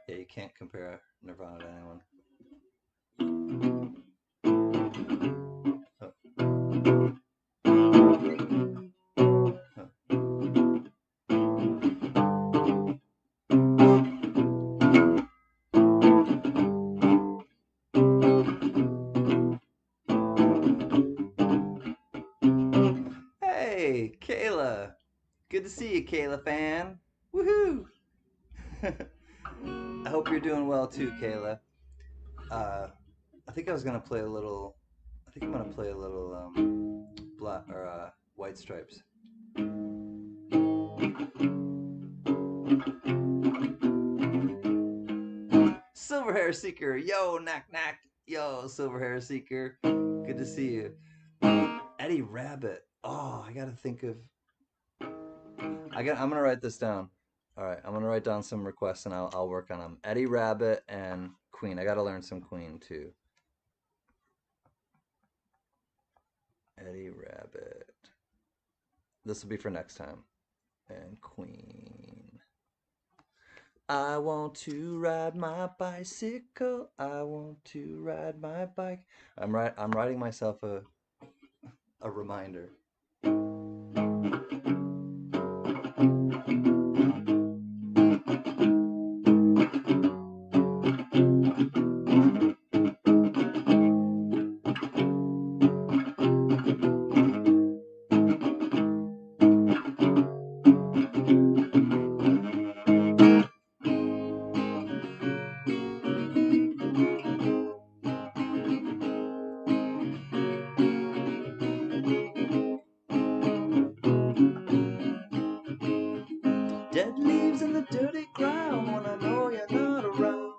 yeah, you can't compare Nirvana to anyone. Oh, oh. Hey, Kayla. Good to see you, Kayla fan. Woohoo! I hope you're doing well too, Kayla. Uh, I think I was gonna play a little. I think I'm gonna play a little black or White Stripes. Silver Hair Seeker, yo, knack knack, yo, Silver Hair Seeker. Good to see you. Eddie Rabbit. Oh, I gotta think of. I'm gonna write this down. All right, I'm gonna write down some requests and I'll work on them. Eddie Rabbit and Queen. I gotta learn some Queen too. Eddie Rabbit. This will be for next time. And Queen. I want to ride my bicycle. I want to ride my bike. I'm writing myself a reminder. Dead leaves in the dirty ground when I know you're not around.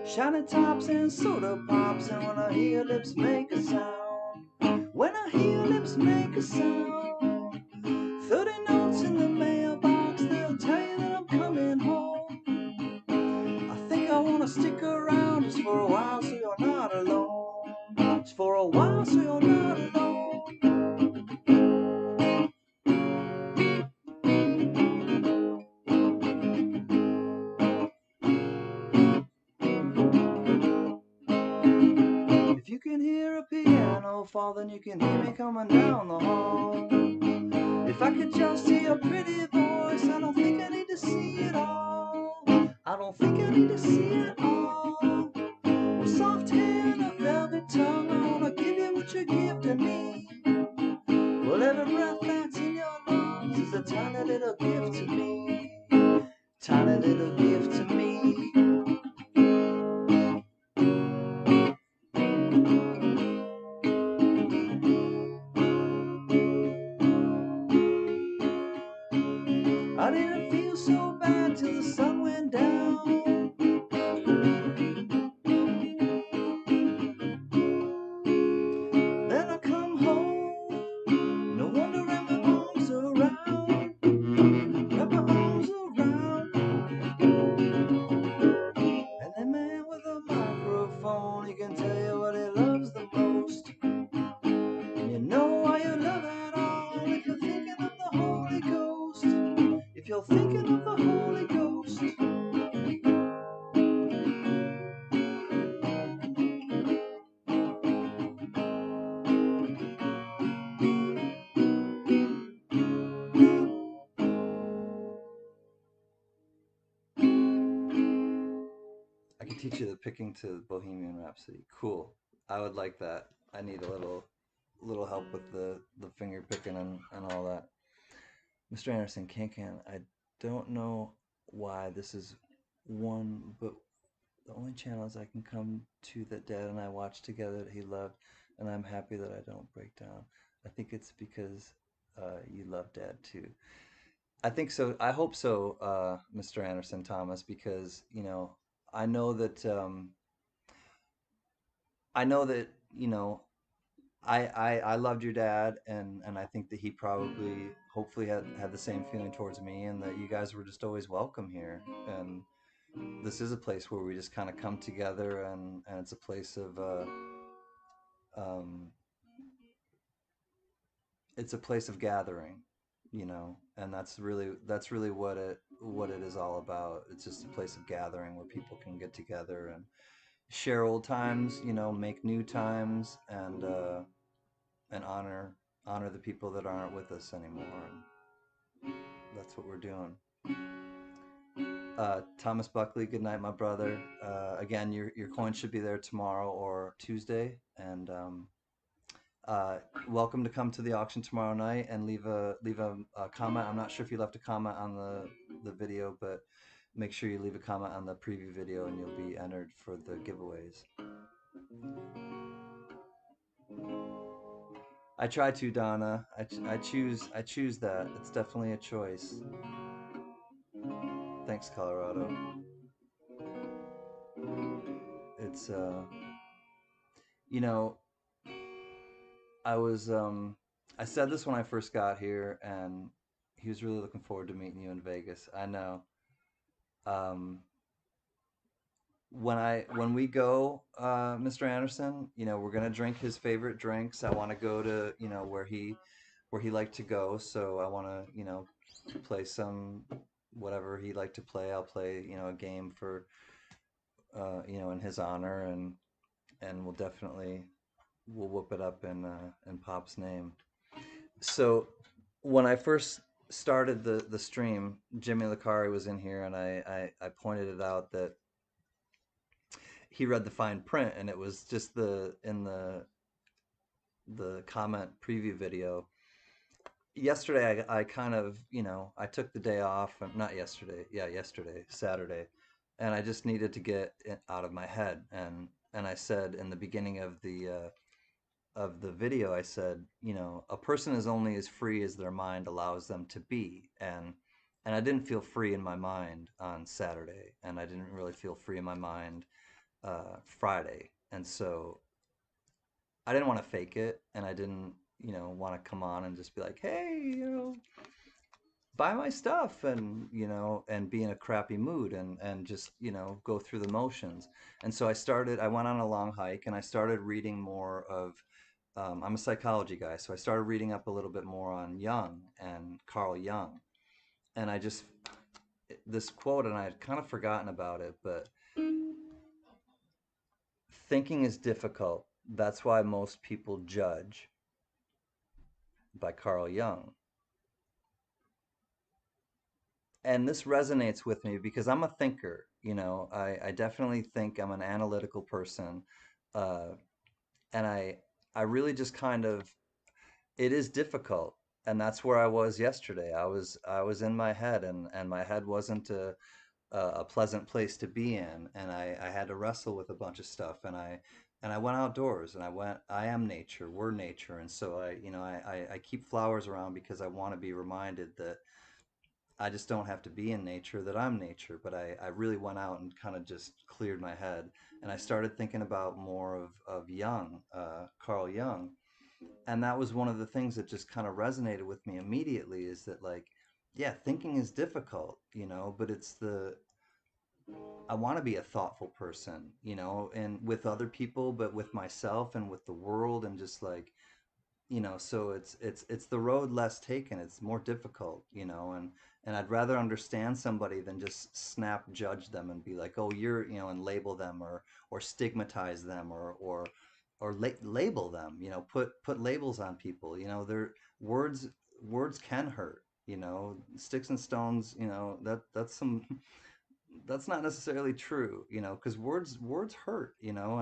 Shiny tops and soda pops, and when I hear lips make a sound. When I hear lips make a sound. 30 notes in the mailbox, they'll tell you that I'm coming home. I think I wanna stick around just for a while so you're not alone. Just for a while so you're not alone. If you can hear a piano fall, then you can hear me coming down the hall. If I could just hear your pretty voice, I don't think I need to see it all. I don't think I need to see it all. With soft hair and a velvet tongue, I wanna give you what you give to me. Well, every breath that's in your lungs is a tiny little gift to me. Tiny little gift to me. I didn't feel so bad till the sun went down. Then I come home what he loves the most. And you know why you love it all if you're thinking of the Holy Ghost. If you're thinking of the Holy Ghost. I can teach you the picking to Bohemian Rhapsody. Cool. I would like that. I need a little help with the finger picking and all that. Mr. Anderson, can. I don't know why this is one, but the only channels I can come to that Dad and I watched together that he loved, and I'm happy that I don't break down. I think it's because you love Dad too. I think so. I hope so, Mr. Anderson Thomas, because I know that I know that you know I loved your dad, and I think that he probably hopefully had the same feeling towards me, and that you guys were just always welcome here. And this is a place where we just kind of come together, and it's a place of um, it's a place of gathering, and that's really what it is all about. It's just a place of gathering where people can get together and share old times, make new times, and honor the people that aren't with us anymore. And that's what we're doing. Thomas Buckley, good night, my brother. Again, your coin should be there tomorrow or Tuesday, and uh, welcome to come to the auction tomorrow night and leave a comment. I'm not sure if you left a comment on the video, but make sure you leave a comment on the preview video, and you'll be entered for the giveaways. I try to, Donna. I choose that. It's definitely a choice. Thanks, Colorado. It's you know, I was I said this when I first got here, and he was really looking forward to meeting you in Vegas. I know. Um, when we go, Mr. Anderson, we're gonna drink his favorite drinks. I want to go to where he liked to go, so I want to play some whatever he liked to play. I'll play a game for in his honor, and we'll whoop it up in Pop's name. So when I first started the stream, Jimmy Licari was in here, and I pointed it out that he read the fine print, and it was just in the comment preview video. Yesterday, I kind of, I took the day off, not yesterday, yeah, yesterday, Saturday, and I just needed to get it out of my head, and I said in the beginning of the video, I said, a person is only as free as their mind allows them to be. And I didn't feel free in my mind on Saturday, and I didn't really feel free in my mind Friday. And so I didn't want to fake it, and I didn't, want to come on and just be like, hey, buy my stuff, and be in a crappy mood, and just go through the motions. And so I went on a long hike, and I started reading more of I'm a psychology guy, so I started reading up a little bit more on Jung and Carl Jung. And this quote, and I had kind of forgotten about it, but thinking is difficult. That's why most people judge, by Carl Jung. And this resonates with me because I'm a thinker. I definitely think I'm an analytical person. Uh, and I really just kind of, it is difficult, and that's where I was yesterday. I was in my head, and my head wasn't a pleasant place to be in, and I had to wrestle with a bunch of stuff, and I went outdoors, and I am nature, we're nature. And so I keep flowers around because I want to be reminded that I just don't have to be in nature, that I'm nature. But I really went out and kind of just cleared my head, and I started thinking about more of Jung, Carl Jung. And that was one of the things that just kind of resonated with me immediately, is that, like, yeah, thinking is difficult, but I want to be a thoughtful person, you know, and with other people, but with myself and with the world, and just like, you know, so it's the road less taken. It's more difficult, you know, and I'd rather understand somebody than just snap judge them and be like, oh, you're, you know, and label them, or stigmatize them, or label them, you know, put labels on people, you know. Their words words can hurt, you know. Sticks and stones, you know, that's some that's not necessarily true, you know, because words hurt, you know.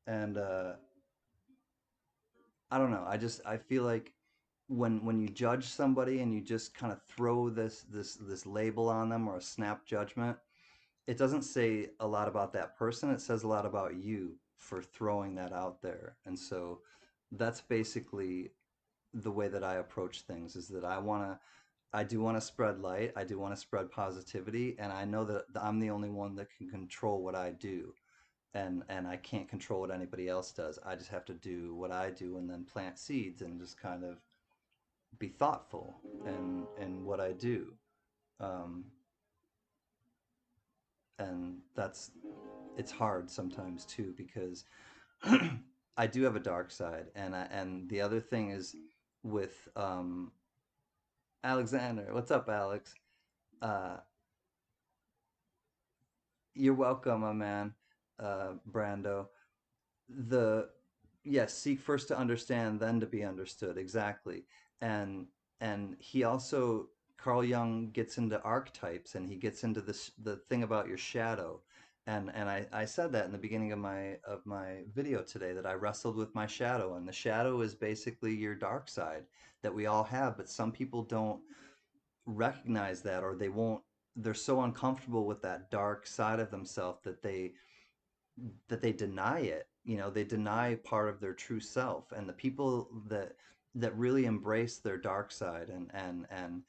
And I don't know. I feel like when you judge somebody and you just kind of throw this label on them, or a snap judgment, it doesn't say a lot about that person. It says a lot about you for throwing that out there. And so that's basically the way that I approach things, is that I do want to spread light. I do want to spread positivity, and I know that I'm the only one that can control what I do, and I can't control what anybody else does. I just have to do what I do, and then plant seeds and just kind of be thoughtful and what I do. Um, and that's it's hard sometimes too, because I do have a dark side, and the other thing is with Alexander. What's up, Alex? Uh, you're welcome, my man, Brando. The Yes, seek first to understand, then to be understood. Exactly. And he also, Carl Jung gets into archetypes, and he gets into the thing about your shadow. And I said that in the beginning of my video today, that I wrestled with my shadow, and the shadow is basically your dark side that we all have, but some people don't recognize that, or they won't. They're so uncomfortable with that dark side of themselves that they deny it. You know, they deny part of their true self. And the people that really embrace their dark side, and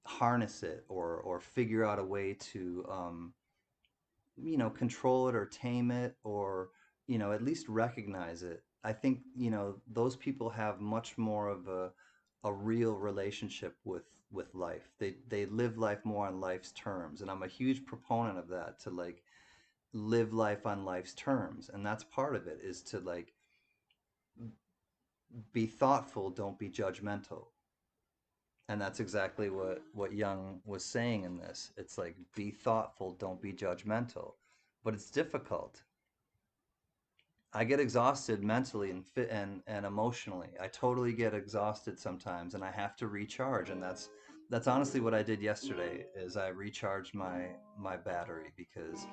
harness it, or figure out a way to you know, control it or tame it, or, you know, at least recognize it. I think, you know, those people have much more of a real relationship with life. They live life more on life's terms, and I'm a huge proponent of that, to like live life on life's terms. And that's part of it, is to like be thoughtful, don't be judgmental. And that's exactly what Young was saying in this. It's like, be thoughtful, don't be judgmental. But it's difficult. I get exhausted mentally and fit and emotionally. I totally get exhausted sometimes, and I have to recharge. And that's honestly what I did yesterday, is I recharged my battery, because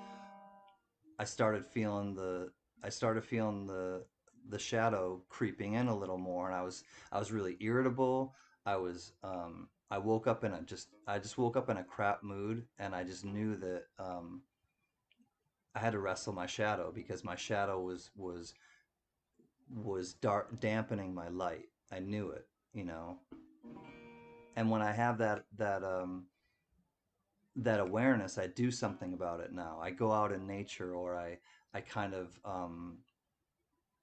I started feeling the I started feeling the shadow creeping in a little more, and I was really irritable. I woke up in I just woke up in a crap mood, and I just knew that I had to wrestle my shadow, because my shadow was dark, dampening my light. I knew it, you know. And when I have that awareness, I do something about it now. I go out in nature, or I kind of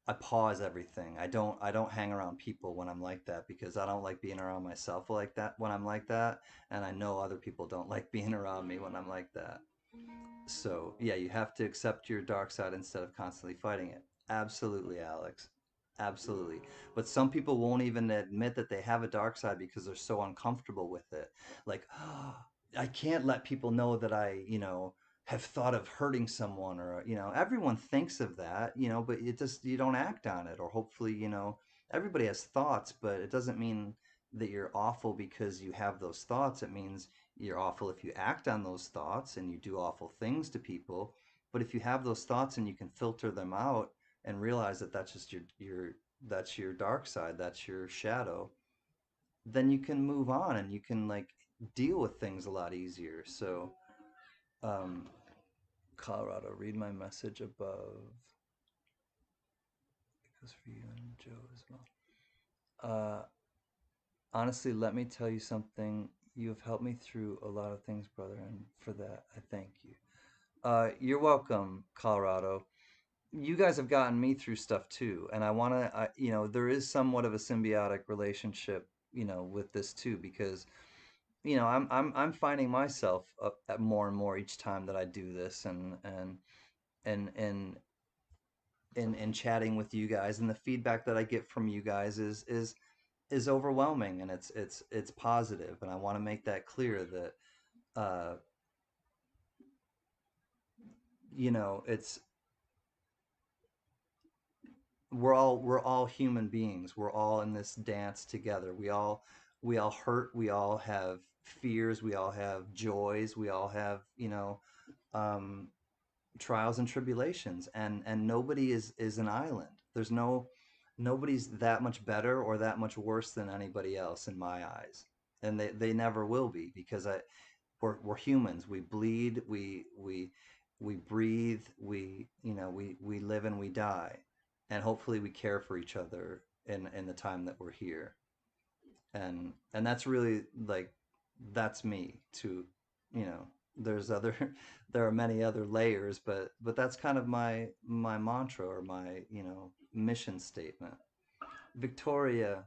I pause everything. I don't hang around people when I'm like that, because I don't like being around myself like that when I'm like that, and I know other people don't like being around me when I'm like that. So, yeah, you have to accept your dark side instead of constantly fighting it. Absolutely, Alex. Absolutely. But some people won't even admit that they have a dark side, because they're so uncomfortable with it. Like, oh, I can't let people know that I, you know, have thought of hurting someone, or, you know, everyone thinks of that, you know, but it just, you don't act on it. Or hopefully, you know, everybody has thoughts, but it doesn't mean that you're awful because you have those thoughts. It means you're awful if you act on those thoughts and you do awful things to people. But if you have those thoughts and you can filter them out and realize that that's just your that's your dark side, that's your shadow, then you can move on, and you can like deal with things a lot easier. So, um, Colorado, read my message above. It goes for you and Joe as well. Honestly, let me tell you something. You have helped me through a lot of things, brother, and for that, I thank you. You're welcome, Colorado. You guys have gotten me through stuff too, and I want to, you know, there is somewhat of a symbiotic relationship, you know, with this too, because I'm finding myself up at more and more each time that I do this, and and chatting with you guys, and the feedback that I get from you guys is overwhelming, and it's positive, and I want to make that clear that uh it's we're all human beings. We're all in this dance together. We all hurt, we all have fears, we all have joys, we all have, um trials and tribulations, and nobody is an island. Nobody's that much better or that much worse than anybody else in my eyes, and they never will be, because we're humans. We bleed, we breathe, we live and we die, and hopefully we care for each other in the time that we're here. And that's really, like, that's me to, you know there's other there are many other layers, but that's kind of my mantra, or my, mission statement. Victoria,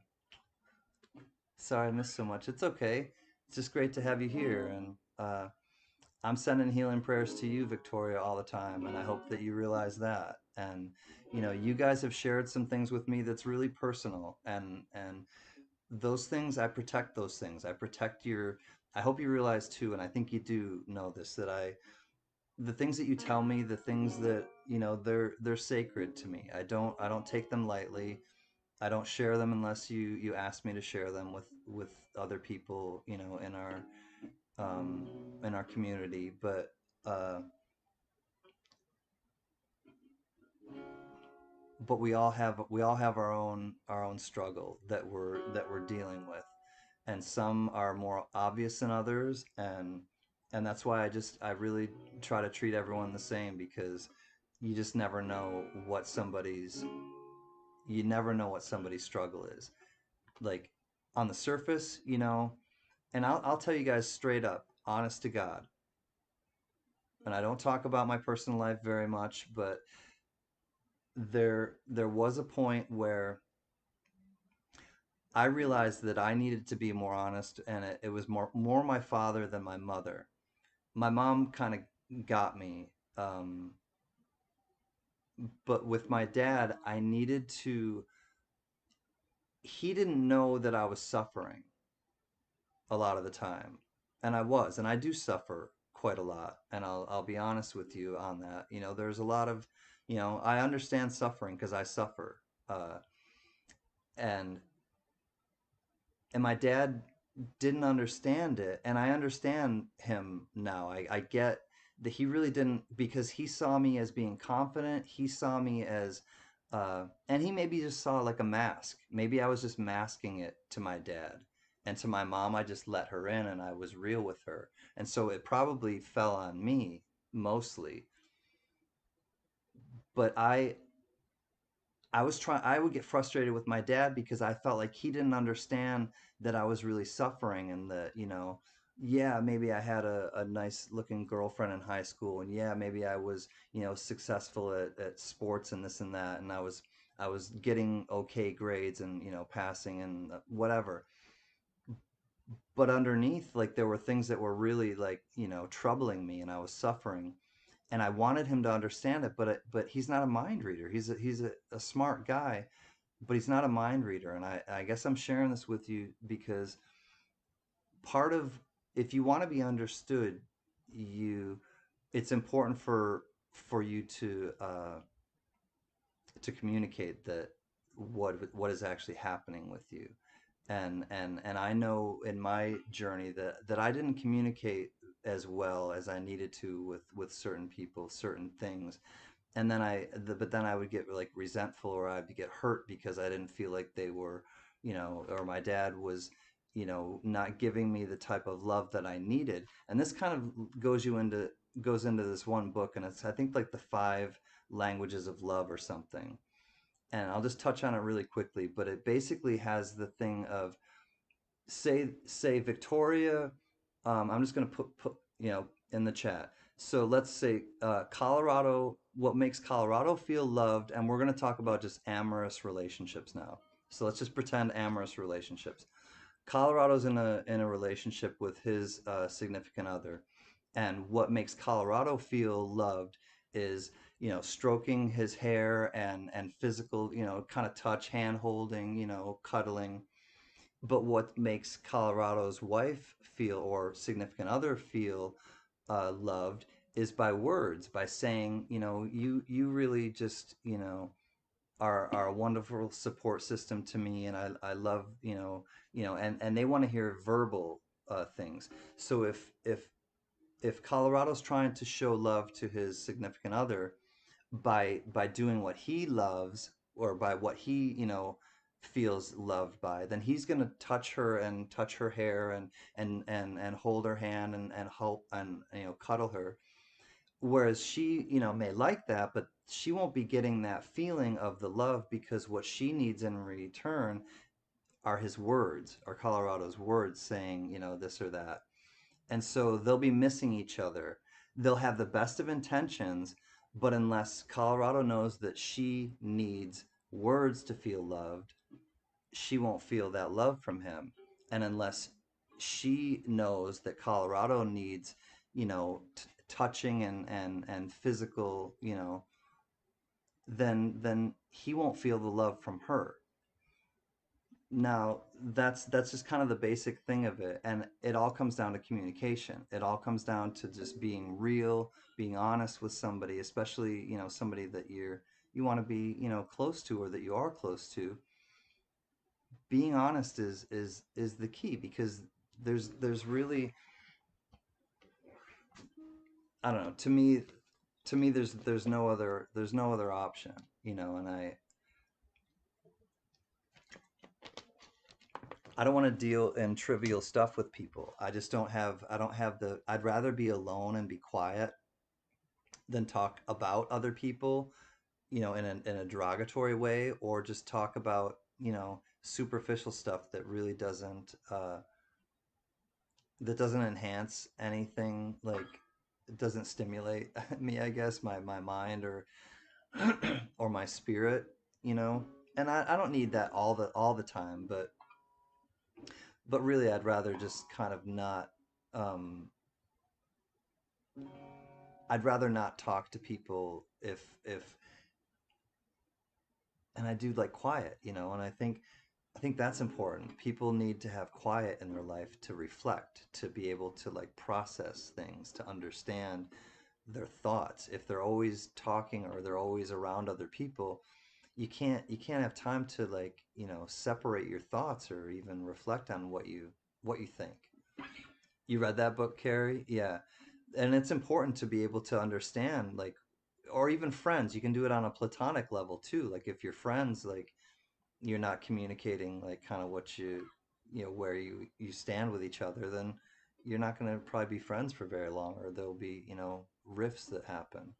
sorry I missed so much. It's okay. It's just great to have you here, and I'm sending healing prayers to you, Victoria, all the time, and I hope that you realize that. And you guys have shared some things with me that's really personal, and those things, I protect those things. I protect your. I hope you realize too, and I think you do know this, that the things that you tell me, the things that, they're sacred to me. I don't take them lightly. I don't share them unless you ask me to share them with other people, um, in our community. But we all have our own struggle that we're dealing with, and some are more obvious than others, and that's why I really try to treat everyone the same, because you just never know what somebody's you never know what somebody's struggle is, like, on the surface, and I'll tell you guys straight up, honest to God, and I don't talk about my personal life very much, but there was a point where I realized that I needed to be more honest, and it was more my father than my mother. My mom kind of got me, um, but with my dad, I needed to. He didn't know that I was suffering a lot of the time, and I do suffer quite a lot, and I'll be honest with you on that. There's a lot of, I understand suffering because I suffer, uh, and and my dad didn't understand it, and I understand him now. I get that he really didn't, because he saw me as being confident. He saw me as and he maybe just saw like a mask. Maybe I was just masking it to my dad, and to my mom I just let her in, and I was real with her, and so it probably fell on me mostly. But I would get frustrated with my dad because I felt like he didn't understand that I was really suffering, and that, yeah, maybe I had a nice looking girlfriend in high school, and yeah, maybe I was, successful at sports and this and that, and I was getting okay grades, and, passing, and whatever. But underneath, like, there were things that were really, like, troubling me, and I was suffering, and I wanted him to understand it, but he's not a mind reader. He's a smart guy, but he's not a mind reader. And I guess I'm sharing this with you because part of, if you want to be understood, you it's important for you to communicate that what is actually happening with you. And I know in my journey that I didn't communicate as well as I needed to with certain people, certain things. And then but then I would get like resentful, or I'd get hurt because I didn't feel like they were, or my dad was, not giving me the type of love that I needed. And this kind of goes into this one book, and it's, I think, like the five languages of love or something. And I'll just touch on it really quickly, but it basically has the thing of, say Victoria. I'm just going to put in the chat. So let's say, Colorado. What makes Colorado feel loved? And we're going to talk about just amorous relationships now. So let's just pretend amorous relationships. Colorado's in a relationship with his significant other, and what makes Colorado feel loved is, you know, stroking his hair and physical, you know, kind of touch, hand holding, you know, cuddling. But what makes Colorado's wife feel, or significant other feel, loved is by words, by saying, you know, you really just, you know, are a wonderful support system to me, and I love, you know, and they want to hear verbal things. So if Colorado's trying to show love to his significant other by doing what he loves, or by what he, you know, feels loved by, then he's going to touch her and touch her hair and hold her hand and help and, you know, cuddle her. Whereas she, you know, may like that, but she won't be getting that feeling of the love, because what she needs in return are his words, or Colorado's words saying, you know, this or that. And so they'll be missing each other. They'll have the best of intentions, but unless Colorado knows that she needs words to feel loved, she won't feel that love from him. And unless she knows that Colorado needs, you know, touching and physical, you know, then he won't feel the love from her. Now, that's just kind of the basic thing of it, and it all comes down to communication. It all comes down to just being real, being honest with somebody, especially, you know, somebody that you want to be, you know, close to, or that you are close to. Being honest is the key, because there's really, I don't know, to me there's no other option, you know. And I don't want to deal in trivial stuff with people. I don't have the I'd rather be alone and be quiet than talk about other people, you know, in a derogatory way, or just talk about, you know, superficial stuff that really doesn't enhance anything. Like, it doesn't stimulate me, I guess, my mind, or or my spirit, you know. And I don't need that all the time, but really I'd rather just kind of not, um I'd rather not talk to people if and I do like quiet, you know. And I think that's important. People need to have quiet in their life to reflect, to be able to like process things, to understand their thoughts. If they're always talking, or they're always around other people, you can't have time to, like, you know, separate your thoughts, or even reflect on what you think. You read that book, Carrie? Yeah. And it's important to be able to understand, like, or even friends, you can do it on a platonic level too. Like, if your friends, like, you're not communicating, like, kind of what you know, where you stand with each other, then you're not going to probably be friends for very long, or there'll be, you know, rifts that happen.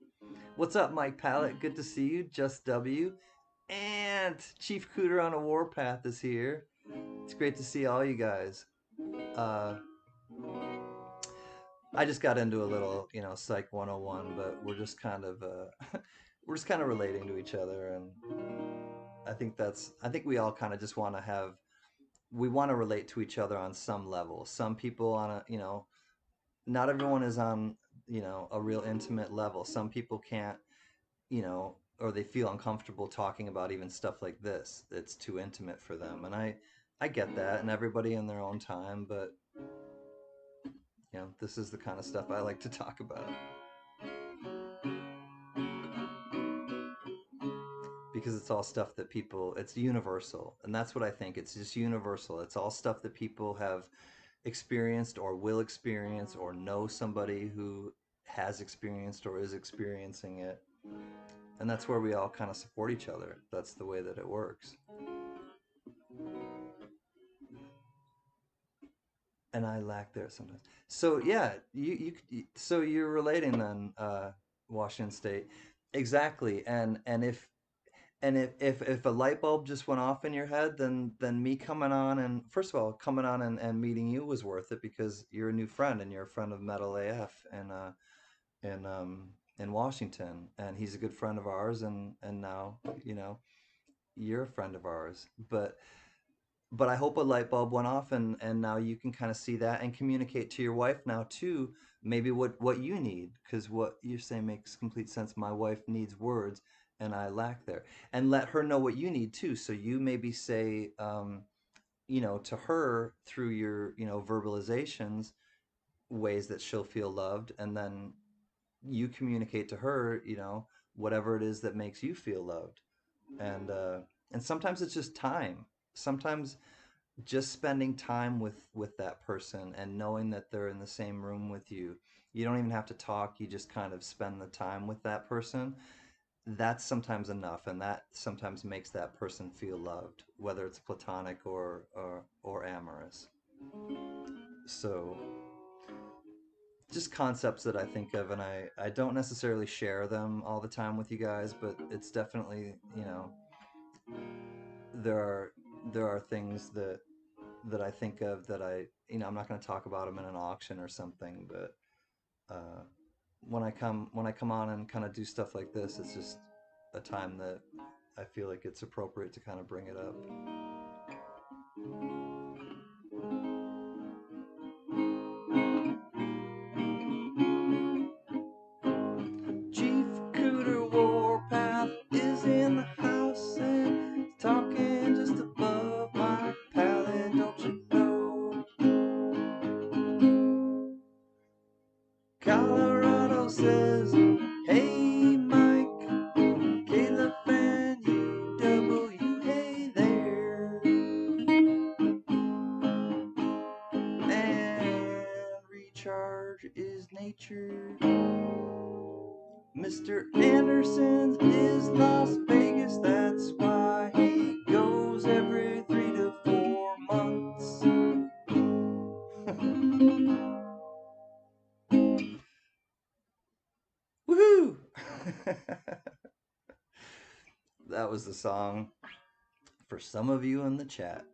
What's up, Mike Pallet? Good to see you. Just W. And Chief Cooter on a Warpath is here. It's great to see all you guys. Uh, I just got into a little, you know, Psych 101, but we're just kind of we're just kind of relating to each other, and I think we all kind of just want to have, we want to relate to each other on some level. Some people on a, you know, not everyone is on, you know, a real intimate level. Some people can't, you know, or they feel uncomfortable talking about even stuff like this. It's too intimate for them. And I get that, and everybody in their own time, but, you know, this is the kind of stuff I like to talk about, because it's all stuff that people, it's universal. And that's what I think. It's just universal. It's all stuff that people have experienced, or will experience, or know somebody who has experienced or is experiencing it. And that's where we all kind of support each other. That's the way that it works. And I lack there sometimes. So yeah, so you're relating then, Washington State, exactly. And if a light bulb just went off in your head, then me coming on, and first of all, coming on and meeting you was worth it, because you're a new friend, and you're a friend of Metal AF, in in Washington, and he's a good friend of ours, and now, you know, you're a friend of ours. But but I hope a light bulb went off, and now you can kind of see that and communicate to your wife now too, maybe what you need, because what you're saying makes complete sense. My wife needs words and I lack there. And let her know what you need too. So you maybe say, to her through your, verbalizations, ways that she'll feel loved, and then you communicate to her, whatever it is that makes you feel loved. And sometimes it's just time. Sometimes just spending time with that person and knowing that they're in the same room with you. You don't even have to talk, you just kind of spend the time with that person. That's sometimes enough, and that sometimes makes that person feel loved, whether it's platonic or amorous. So just concepts that I think of, and I don't necessarily share them all the time with you guys, but it's definitely, there are there are things that I think of that I'm not going to talk about them in an auction or something, but uh, when I come on and kind of do stuff like this, it's just a time that I feel like it's appropriate to kind of bring it up. Chief Cooter Warpath is in the house and he's talking just above my palate, don't you know? Colorado says, hey Mike, Caleb and UW, hey there. And recharge is nature. Mr. Anderson's is Las Vegas, that's why he goes every 3 to 4 months. Woohoo! That was the song for some of you in the chat.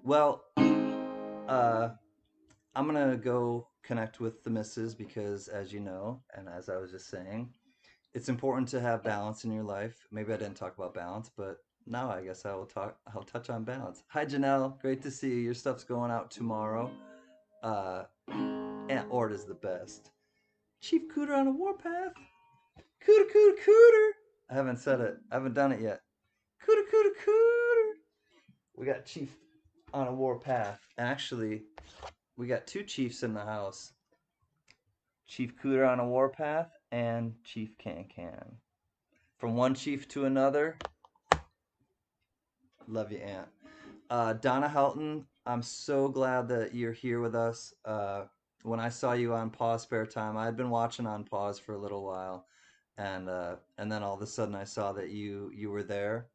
Well, I'm gonna go connect with the missus because, as you know, and as I was just saying, it's important to have balance in your life. Maybe I didn't talk about balance, but now I guess I'll touch on balance. Hi Janelle, great to see you. Your stuff's going out tomorrow. Aunt Ort is the best. Chief Cooter on a warpath. Cooter, cooter, cooter. I haven't said it. I haven't done it yet. Cooter, cooter, cooter. We got Chief on a warpath. And actually, we got two chiefs in the house. Chief Cooter on a warpath and Chief Can Can. From one chief to another. Love you, Aunt. Donna Helton, I'm so glad that you're here with us. When I saw you on Pause Spare Time, I had been watching on Pause for a little while, and then all of a sudden I saw that you were there.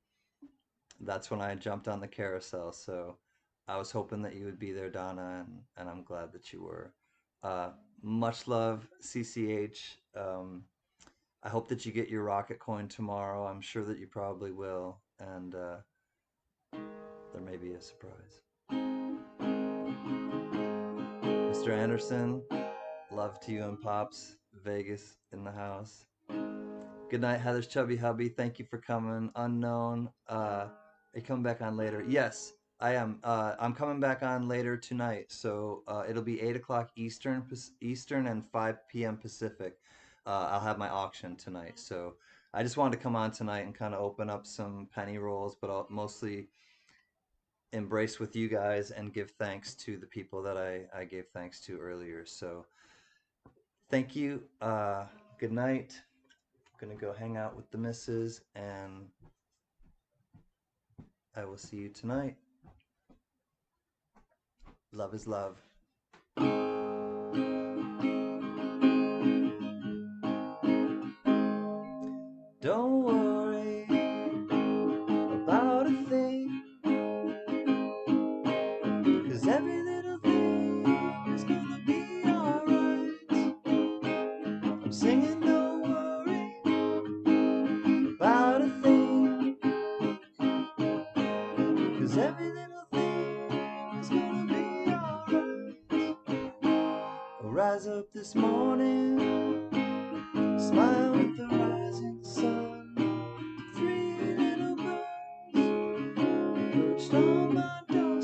That's when I jumped on the carousel. So I was hoping that you would be there, Donna, and I'm glad that you were. Uh, Much love, CCH. I hope that you get your rocket coin tomorrow. I'm sure that you probably will, and there may be a surprise. Mr. Anderson, love to you and Pops. Vegas in the house. Good night, Heather's chubby hubby. Thank you for coming. Unknown. Are you coming back on later? Yes, I am. I'm coming back on later tonight, so it'll be 8 o'clock Eastern and 5 p.m. Pacific. I'll have my auction tonight, so I just wanted to come on tonight and kind of open up some penny rolls, but I'll mostly embrace with you guys and give thanks to the people that I gave thanks to earlier. So thank you. Good night. I'm gonna go hang out with the missus, and I will see you tonight. Love is love. Don't worry about a thing, 'cause every little thing is gonna be alright. I'm singing don't worry about a thing, 'cause every little thing is gonna be alright. I'll rise up this morning, smile with the rising sun. 3 little birds perched on my doorstep.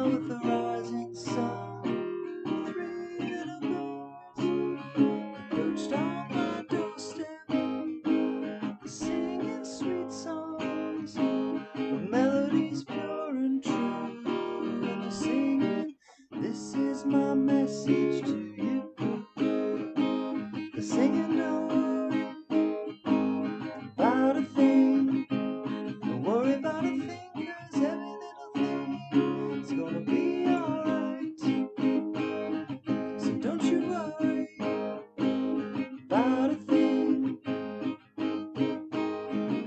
with the rising sun. Three little birds approached on my doorstep, singing sweet songs of melodies pure and true. And they're singing, this is my message to you. They're singing, don't worry about a thing. Don't worry about a thing, 'cause every little thing is gonna be alright. So don't you worry about a thing,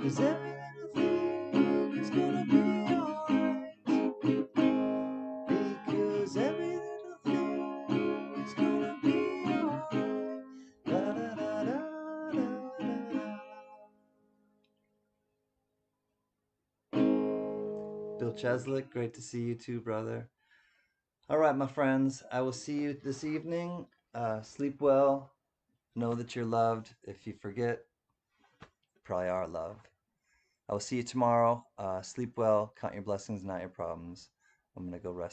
'cause every little thing is gonna be alright. Because every little thing is gonna be alright. Da da da da da da. Bill Cheslick, great to see you too, brother. All right, my friends, I will see you this evening. Sleep well. Know that you're loved. If you forget, you probably are loved. I will see you tomorrow. Sleep well. Count your blessings, not your problems. I'm going to go rest.